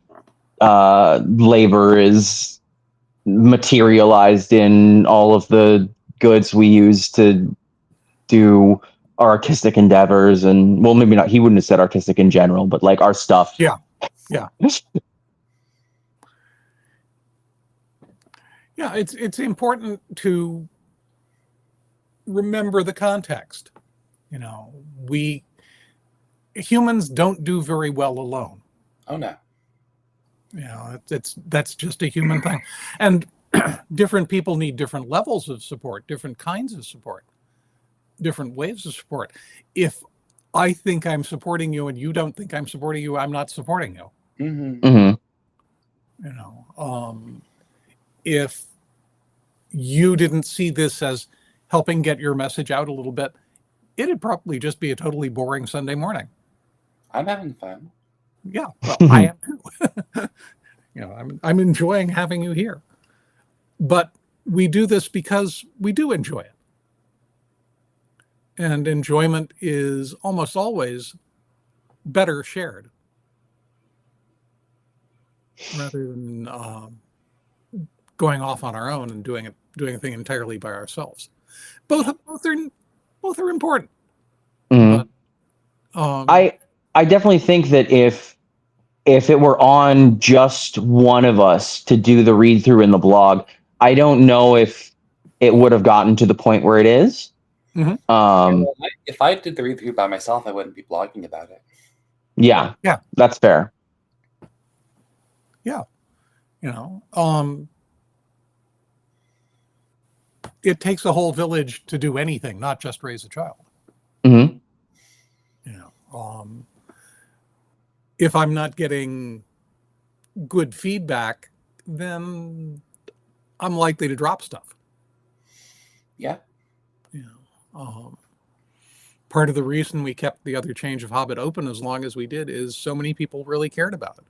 labor is materialized in all of the goods we use to do our artistic endeavors, and well, maybe not. He wouldn't have said artistic in general, but like our stuff. Yeah. Yeah, it's important to remember the context. Humans don't do very well alone. Oh no. That's just a human thing. And different people need different levels of support, different kinds of support, different waves of support. If I think I'm supporting you and you don't think I'm supporting you, I'm not supporting you. If you didn't see this as helping get your message out a little bit, it'd probably just be a totally boring Sunday morning. I'm having fun. Yeah, well, I am too. I'm enjoying having you here. But we do this because we do enjoy it. And enjoyment is almost always better shared rather than going off on our own and doing a thing entirely by ourselves. Both are important. But, I definitely think that if it were on just one of us to do the read through in the blog, I don't know if it would have gotten to the point where it is. If I did the read through by myself, I wouldn't be blogging about it. Yeah, that's fair. Yeah, it takes a whole village to do anything, not just raise a child. If I'm not getting good feedback, then I'm likely to drop stuff. Yeah. Part of the reason we kept the other Change of Hobbit open as long as we did is so many people really cared about it.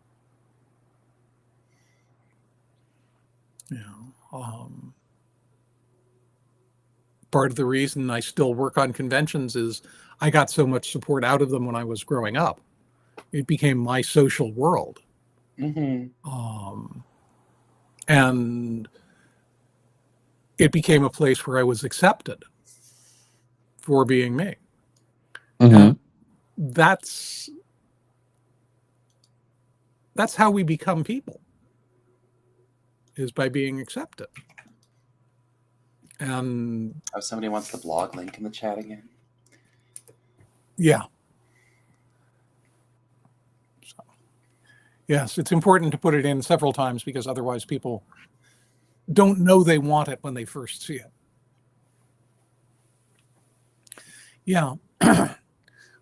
Part of the reason I still work on conventions is I got so much support out of them when I was growing up. It became my social world. And it became a place where I was accepted for being me. That's how we become people, is by being accepted. And somebody wants the blog link in the chat again. Yeah. So, yes, it's important to put it in several times because otherwise people don't know they want it when they first see it. Yeah.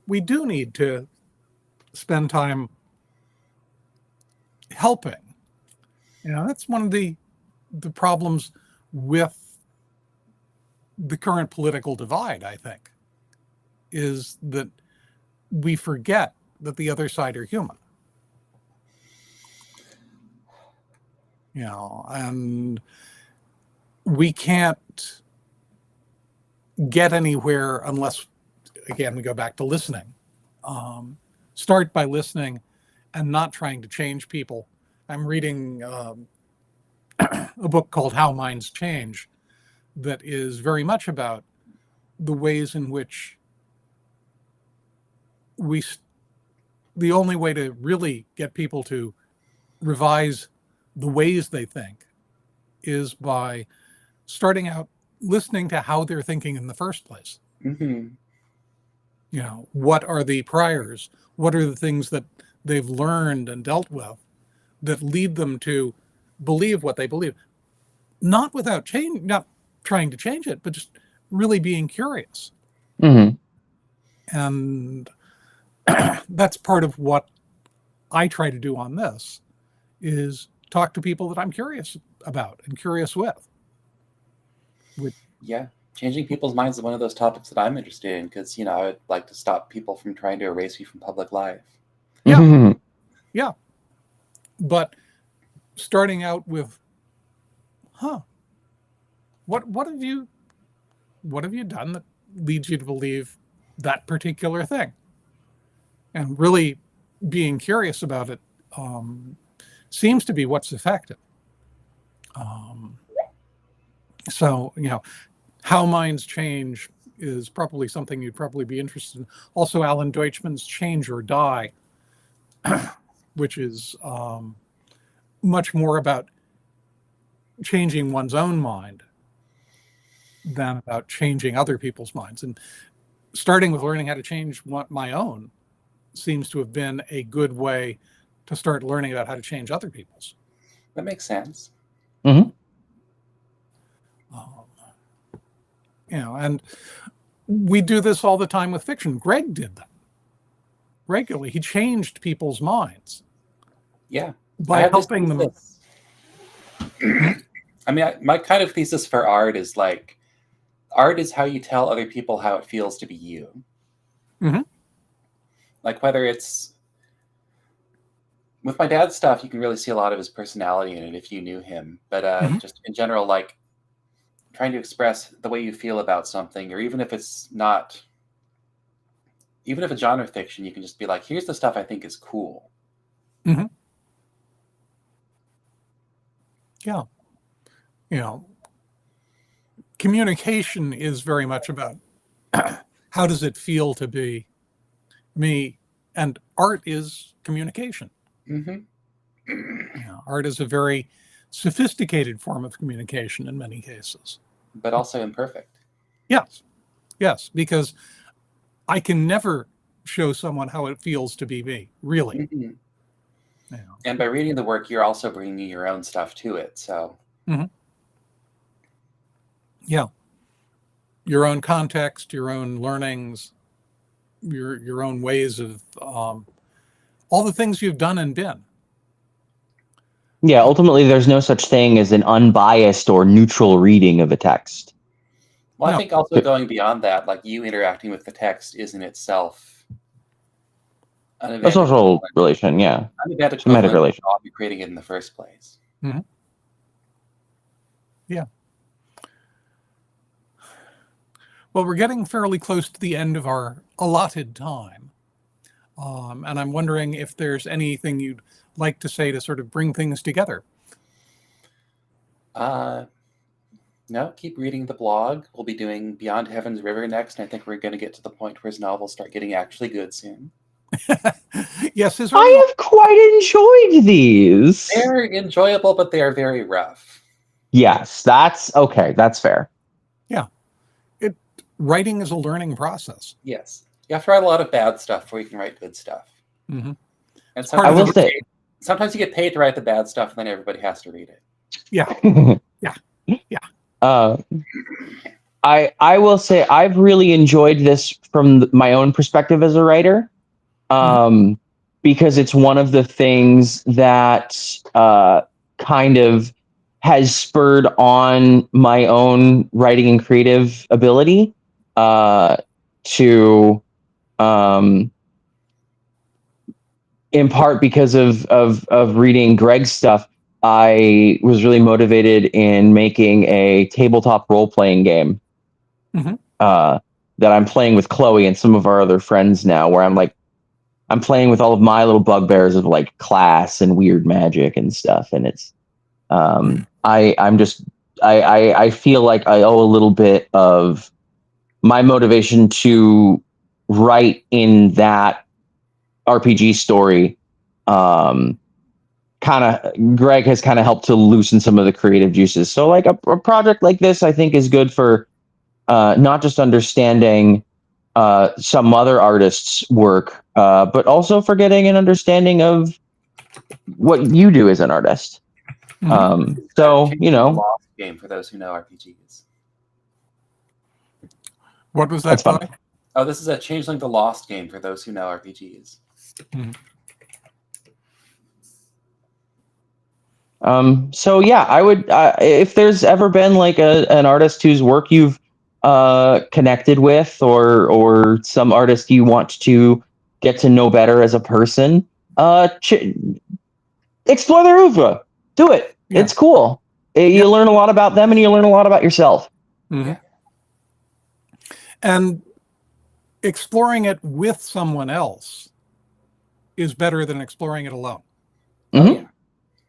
We do need to spend time helping. That's one of the problems with the current political divide, I think, is that we forget that the other side are human. And we can't get anywhere unless, again, we go back to listening. Start by listening and not trying to change people. I'm reading a book called How Minds Change that is very much about the ways in which the only way to really get people to revise the ways they think is by starting out listening to how they're thinking in the first place. What are the priors? What are the things that they've learned and dealt with that lead them to believe what they believe? Not without change, not trying to change it, but just really being curious. And that's part of what I try to do on this, is talk to people that I'm curious about and curious with. Yeah, changing people's minds is one of those topics that I'm interested in because, I would like to stop people from trying to erase me from public life. Yeah. Yeah. But starting out with, what have you done that leads you to believe that particular thing? And really being curious about it seems to be what's effective. So, how minds change is probably something you'd probably be interested in. Also, Alan Deutschman's Change or Die, which is much more about changing one's own mind than about changing other people's minds. And starting with learning how to change my own seems to have been a good way to start learning about how to change other people's. That makes sense. Mm-hmm. And we do this all the time with fiction. Greg did that regularly. He changed people's minds. Yeah. By helping them. I mean, my kind of thesis for art is like, art is how you tell other people how it feels to be you. Mm-hmm. Like whether it's with my dad's stuff, you can really see a lot of his personality in it if you knew him. But just in general, like trying to express the way you feel about something, or even if it's genre fiction, you can just be like, here's the stuff I think is cool. Mm-hmm. Yeah. Communication is very much about how does it feel to be me, and art is communication. Mm-hmm. Art is a very sophisticated form of communication in many cases. But also imperfect. Yes, because I can never show someone how it feels to be me, really. Mm-hmm. And by reading the work, you're also bringing your own stuff to it. So, yeah, your own context, your own learnings, your own ways of all the things you've done and been. Yeah, ultimately, there's no such thing as an unbiased or neutral reading of a text. Well, I think also going beyond that, like you interacting with the text is in itself a social relation, yeah. Semantic relation. I'll be creating it in the first place. Mm-hmm. Yeah. Well, we're getting fairly close to the end of our allotted time. And I'm wondering if there's anything you'd like to say to sort of bring things together. No, keep reading the blog. We'll be doing Beyond Heaven's River next, and I think we're going to get to the point where his novels start getting actually good soon. Yes, I have quite enjoyed these. They're enjoyable, but they are very rough. Yes, that's okay. That's fair. Yeah. Writing is a learning process. Yes. You have to write a lot of bad stuff before you can write good stuff. Mm-hmm. And sometimes, I will say, sometimes you get paid to write the bad stuff, and then everybody has to read it. Yeah. Yeah. I will say I've really enjoyed this from my own perspective as a writer, because it's one of the things that kind of has spurred on my own writing and creative ability to in part because of reading Greg's stuff. I was really motivated in making a tabletop role-playing game that I'm playing with Chloe and some of our other friends now, where I'm playing with all of my little bugbears of like class and weird magic and stuff. And it's, I feel like I owe a little bit of my motivation to write in that RPG story. Greg has kind of helped to loosen some of the creative juices. So like a project like this, I think is good for not just understanding some other artists' work, but also for getting an understanding of what you do as an artist. So, Lost game for those who know RPGs. What was that? Fun. Oh, this is a Changeling the Lost game for those who know RPGs. So yeah, I would, if there's ever been like an artist whose work you've connected with, or some artist you want to get to know better as a person, explore their oeuvre. Do it. Yeah. It's cool. You learn a lot about them, and you learn a lot about yourself. Mm-hmm. Yeah. And exploring it with someone else is better than exploring it alone. Oh Mhm.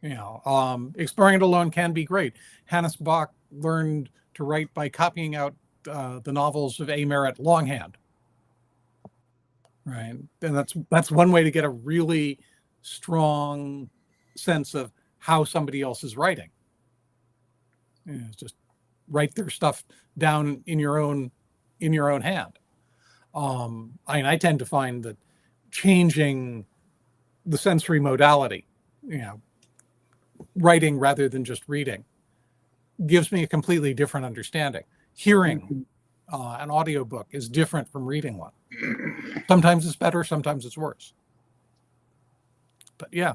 yeah. You know, exploring it alone can be great. Hannes Bach learned to write by copying out the novels of A. Merritt longhand. Right, and that's one way to get a really strong sense of how somebody else is writing. You know, just write their stuff down in your own hand. I tend to find that changing the sensory modality, you know, writing rather than just reading, gives me a completely different understanding. Hearing an audiobook is different from reading one. Sometimes it's better, sometimes it's worse. But yeah.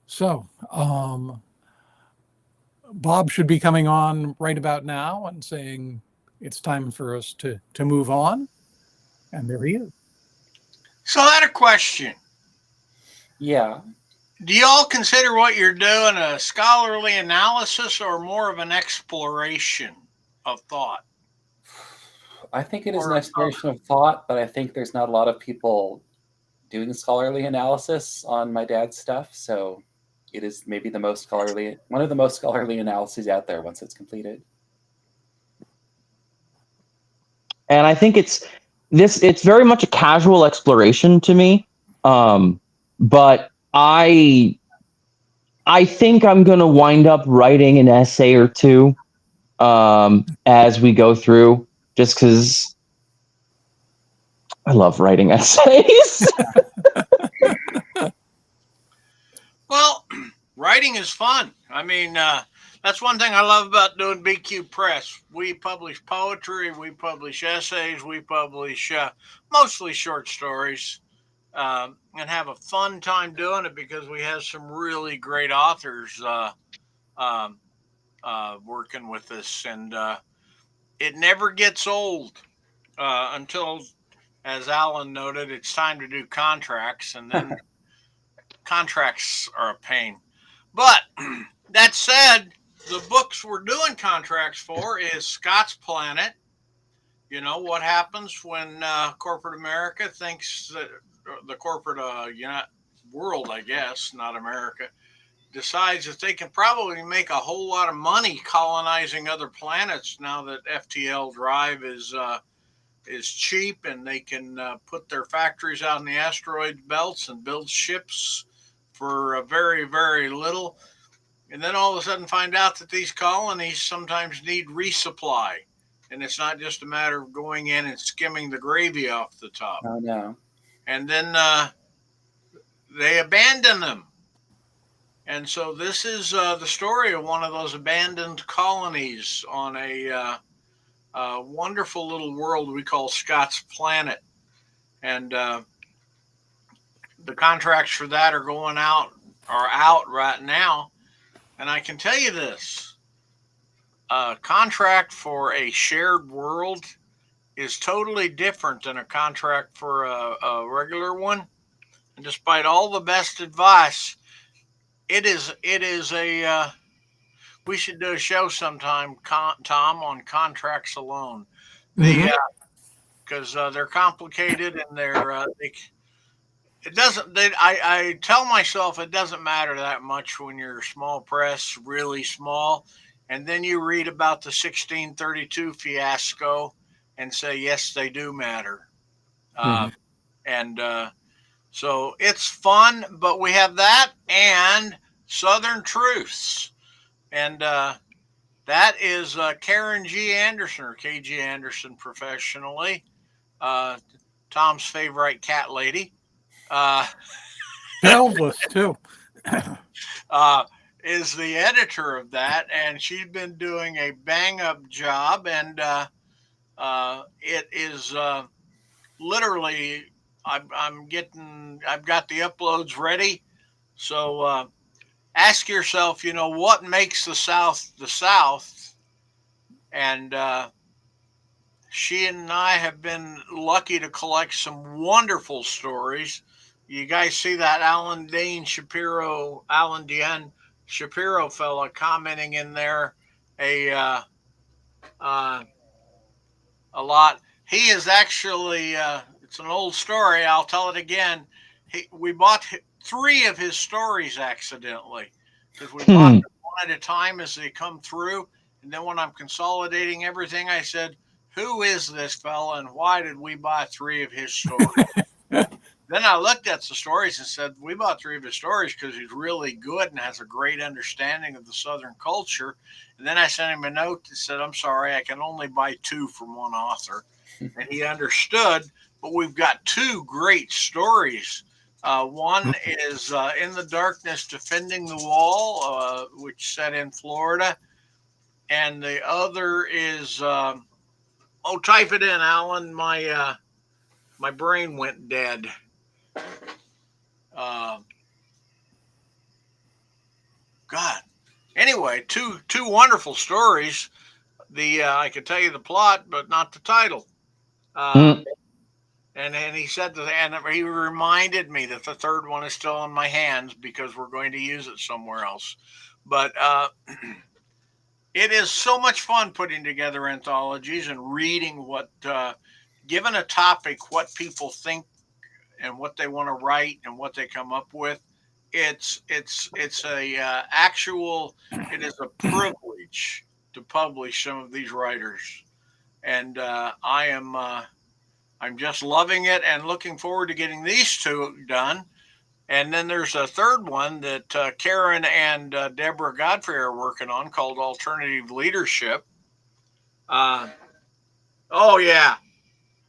So Bob should be coming on right about now and saying it's time for us to move on. And there he is. So I had a question. Yeah. Do y'all consider what you're doing a scholarly analysis or more of an exploration of thought? I think it is an Or exploration of thought, but I think there's not a lot of people doing scholarly analysis on my dad's stuff, so it is maybe one of the most scholarly analyses out there once it's completed. And I think it's very much a casual exploration to me. But I think I'm going to wind up writing an essay or two as we go through, just because I love writing essays. well, writing is fun. I mean, that's one thing I love about doing BQ Press. We publish poetry, we publish essays, we publish mostly short stories, and have a fun time doing it because we have some really great authors um, working with us, and it never gets old until, as Alan noted, it's time to do contracts, and then contracts are a pain. But that said, the books we're doing contracts for is Scott's Planet. You know what happens when corporate America thinks that the corporate world, I guess, not America, decides that they can probably make a whole lot of money colonizing other planets now that FTL Drive is cheap and they can put their factories out in the asteroid belts and build ships for very, very little. And then all of a sudden find out that these colonies sometimes need resupply. And it's not just a matter of going in and skimming the gravy off the top. Oh no. And then they abandon them. And so this is the story of one of those abandoned colonies on a wonderful little world we call Scott's Planet. And the contracts for that are out right now. And I can tell you this: a contract for a shared world is totally different than a contract for a regular one. And despite all the best advice, it is a we should do a show sometime, Tom, on contracts alone. The because they're complicated and it doesn't. I tell myself it doesn't matter that much when you're small press, really small, and then you read about the 1632 fiasco and say yes, they do matter. And so it's fun, but we have that and Southern Truths, and that is Karen G. Anderson or KG Anderson professionally, uh, Tom's favorite cat lady. Uh, Elvis too. uh, is the editor of that, and she's been doing a bang up job. And it is literally, I've got the uploads ready. So ask yourself, what makes the South? And she and I have been lucky to collect some wonderful stories. You guys see that Alan Dean Shapiro fella commenting in there a uh, a lot. He is actually it's an old story. I'll tell it again. We bought three of his stories accidentally because we bought them one at a time as they come through, and then when I'm consolidating everything, I said, "Who is this fella, and why did we buy three of his stories?" Then I looked at the stories and said, we bought three of his stories because he's really good and has a great understanding of the Southern culture. And then I sent him a note that said, I'm sorry, I can only buy two from one author. And he understood, but we've got two great stories. One is In the Darkness, Defending the Wall, which set in Florida. And the other is, type it in, Alan. My brain went dead. God. Anyway, two wonderful stories. The I could tell you the plot, but not the title. And he said that, and he reminded me that the third one is still in my hands because we're going to use it somewhere else. But it is so much fun putting together anthologies and reading what, given a topic, what people think and what they want to write and what they come up with. It's a actual. It is a privilege to publish some of these writers, and I'm just loving it and looking forward to getting these two done. And then there's a third one that Karen and Deborah Godfrey are working on called Alternative Leadership. Oh yeah,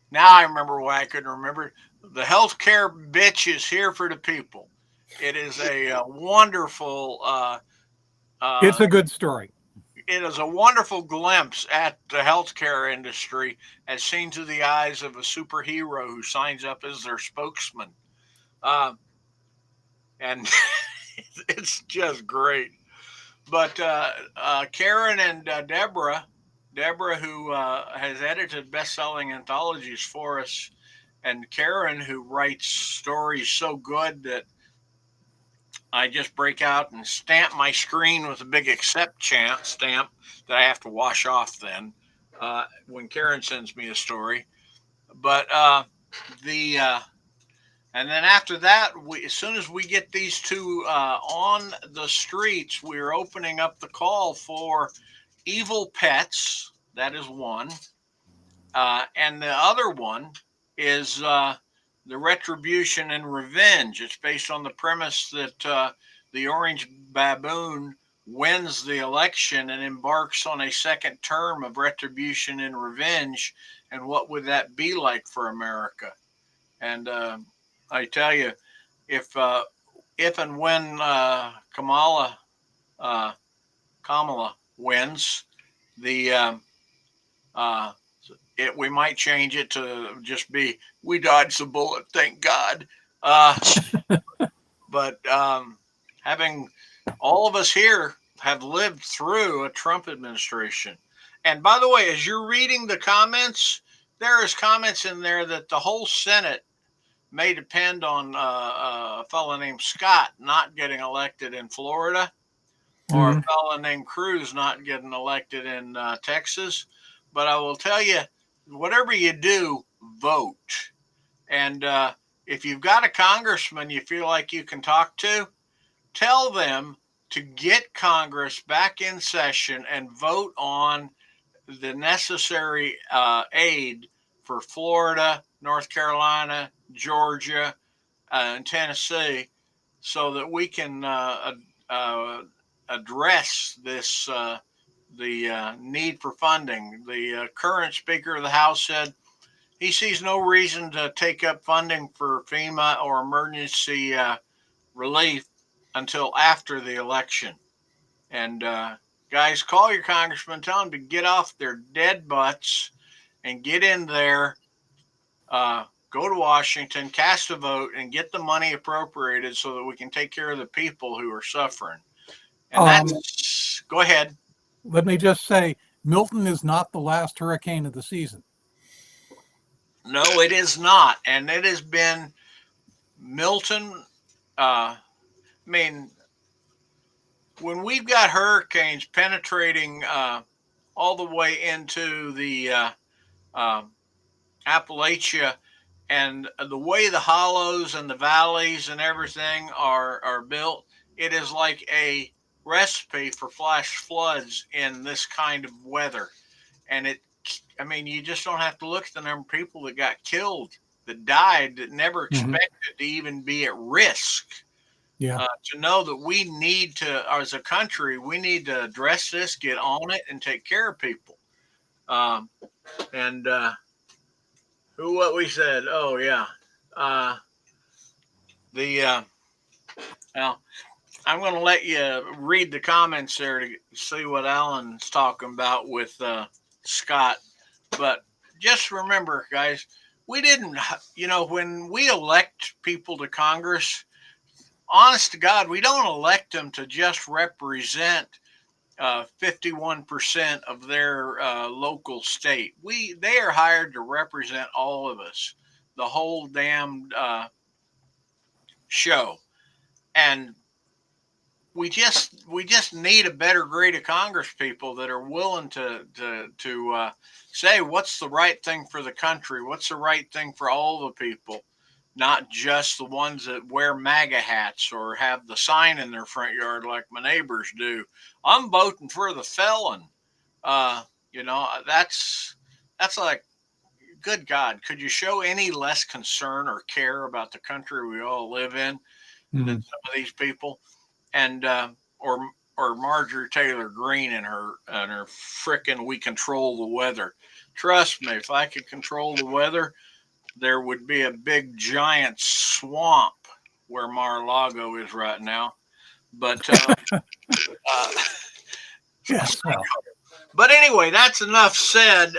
now I remember why I couldn't remember. The healthcare bitch is here for the people. It is a wonderful. It's a good story. It is a wonderful glimpse at the healthcare industry as seen through the eyes of a superhero who signs up as their spokesman. And it's just great. But Karen and Deborah, who has edited best-selling anthologies for us, and Karen, who writes stories so good that I just break out and stamp my screen with a big accept stamp that I have to wash off then when Karen sends me a story. But the and then after that, as soon as we get these two on the streets, we're opening up the call for Evil Pets. That is one. And the other one is the Retribution and Revenge. It's based on the premise that the Orange Baboon wins the election and embarks on a second term of retribution and revenge. And what would that be like for America? And I tell you, if and when Kamala wins, we might change it to just be "We dodged the bullet, thank God." But having all of us here have lived through a Trump administration, and by the way, as you're reading the comments, there is comments in there that the whole Senate may depend on a fellow named Scott not getting elected in Florida, or a fellow named Cruz not getting elected in Texas. But I will tell you, whatever you do, vote. And if you've got a congressman you feel like you can talk to, tell them to get Congress back in session and vote on the necessary aid for Florida, North Carolina, Georgia, and Tennessee, so that we can address this the need for funding. The current Speaker of the House said he sees no reason to take up funding for FEMA or emergency relief until after the election. And guys, call your congressman, tell them to get off their dead butts and get in there. Go to Washington, cast a vote, and get the money appropriated so that we can take care of the people who are suffering. And that's, go ahead. Let me just say, Milton is not the last hurricane of the season. No, it is not. And it has been Milton, I mean, when we've got hurricanes penetrating all the way into the Appalachia, and the way the hollows and the valleys and everything are built, it is like a recipe for flash floods in this kind of weather. And I mean, you just don't have to look at the number of people that got killed, that died, that never expected to even be at risk. Yeah. To know that we need to, as a country, we need to address this, get on it, and take care of people. And what we said? Oh yeah, well, I'm going to let you read the comments there to see what Alan's talking about with Scott. But just remember, guys, we didn't, when we elect people to Congress, honest to God, we don't elect them to just represent 51% of their local state. They are hired to represent all of us, the whole damn show. And we just need a better grade of Congress people that are willing to say what's the right thing for the country, what's the right thing for all the people, not just the ones that wear MAGA hats or have the sign in their front yard like my neighbors do. I'm voting for the felon. That's like, good God, could you show any less concern or care about the country we all live in than some of these people? And or Marjorie Taylor Greene and her frickin' we control the weather. Trust me, if I could control the weather, there would be a big giant swamp where Mar-a-Lago is right now. But yes, well. But anyway, that's enough said.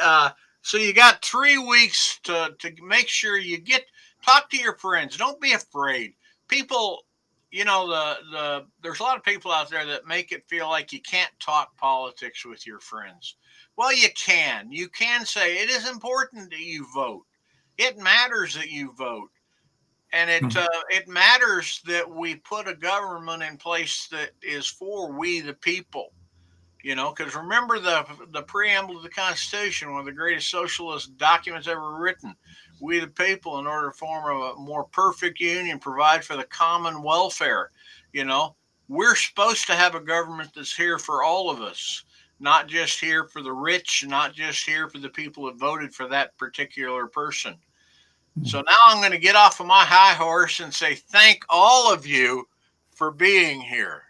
So you got 3 weeks to make sure you talk to your friends. Don't be afraid. People, there's a lot of people out there that make it feel like you can't talk politics with your friends. Well, you can. You can say it is important that you vote. It matters that you vote. And it matters that we put a government in place that is for we the people. Because remember the preamble of the Constitution, one of the greatest socialist documents ever written. We the people, in order to form a more perfect union, provide for the common welfare. We're supposed to have a government that's here for all of us, not just here for the rich, not just here for the people that voted for that particular person. So now I'm going to get off of my high horse and say thank all of you for being here.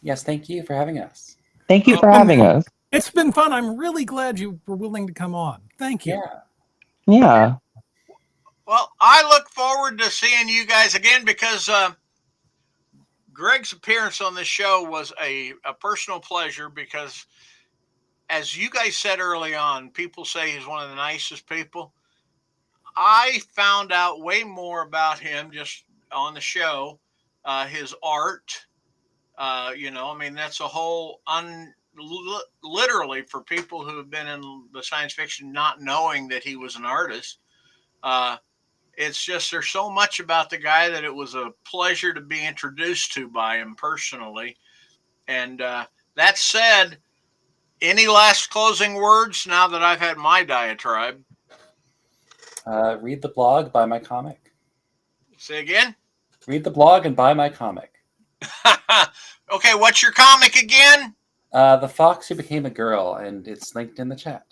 Yes, thank you for having us. Thank you for having us. It's been fun. I'm really glad you were willing to come on. Thank you. Yeah. Well, I look forward to seeing you guys again because Greg's appearance on this show was a personal pleasure because, as you guys said early on, people say he's one of the nicest people. I found out way more about him just on the show, his art. That's a whole literally for people who have been in the science fiction not knowing that he was an artist. It's just there's so much about the guy that it was a pleasure to be introduced to by him personally. And that said, any last closing words now that I've had my diatribe? Read the blog, buy my comic. Say again? Read the blog and buy my comic. Okay, what's your comic again? The Fox Who Became a Girl, and it's linked in the chat.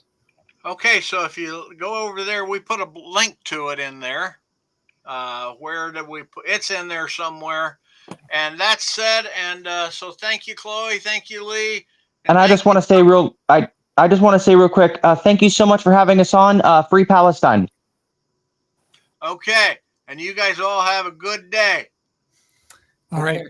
Okay, so if you go over there, we put a link to it in there. Where did we put? It's in there somewhere. And that said, and so thank you, Chloe. Thank you, Leigh. And I just want to say I just want to say real quick, thank you so much for having us on. Free Palestine. Okay, and you guys all have a good day. All right.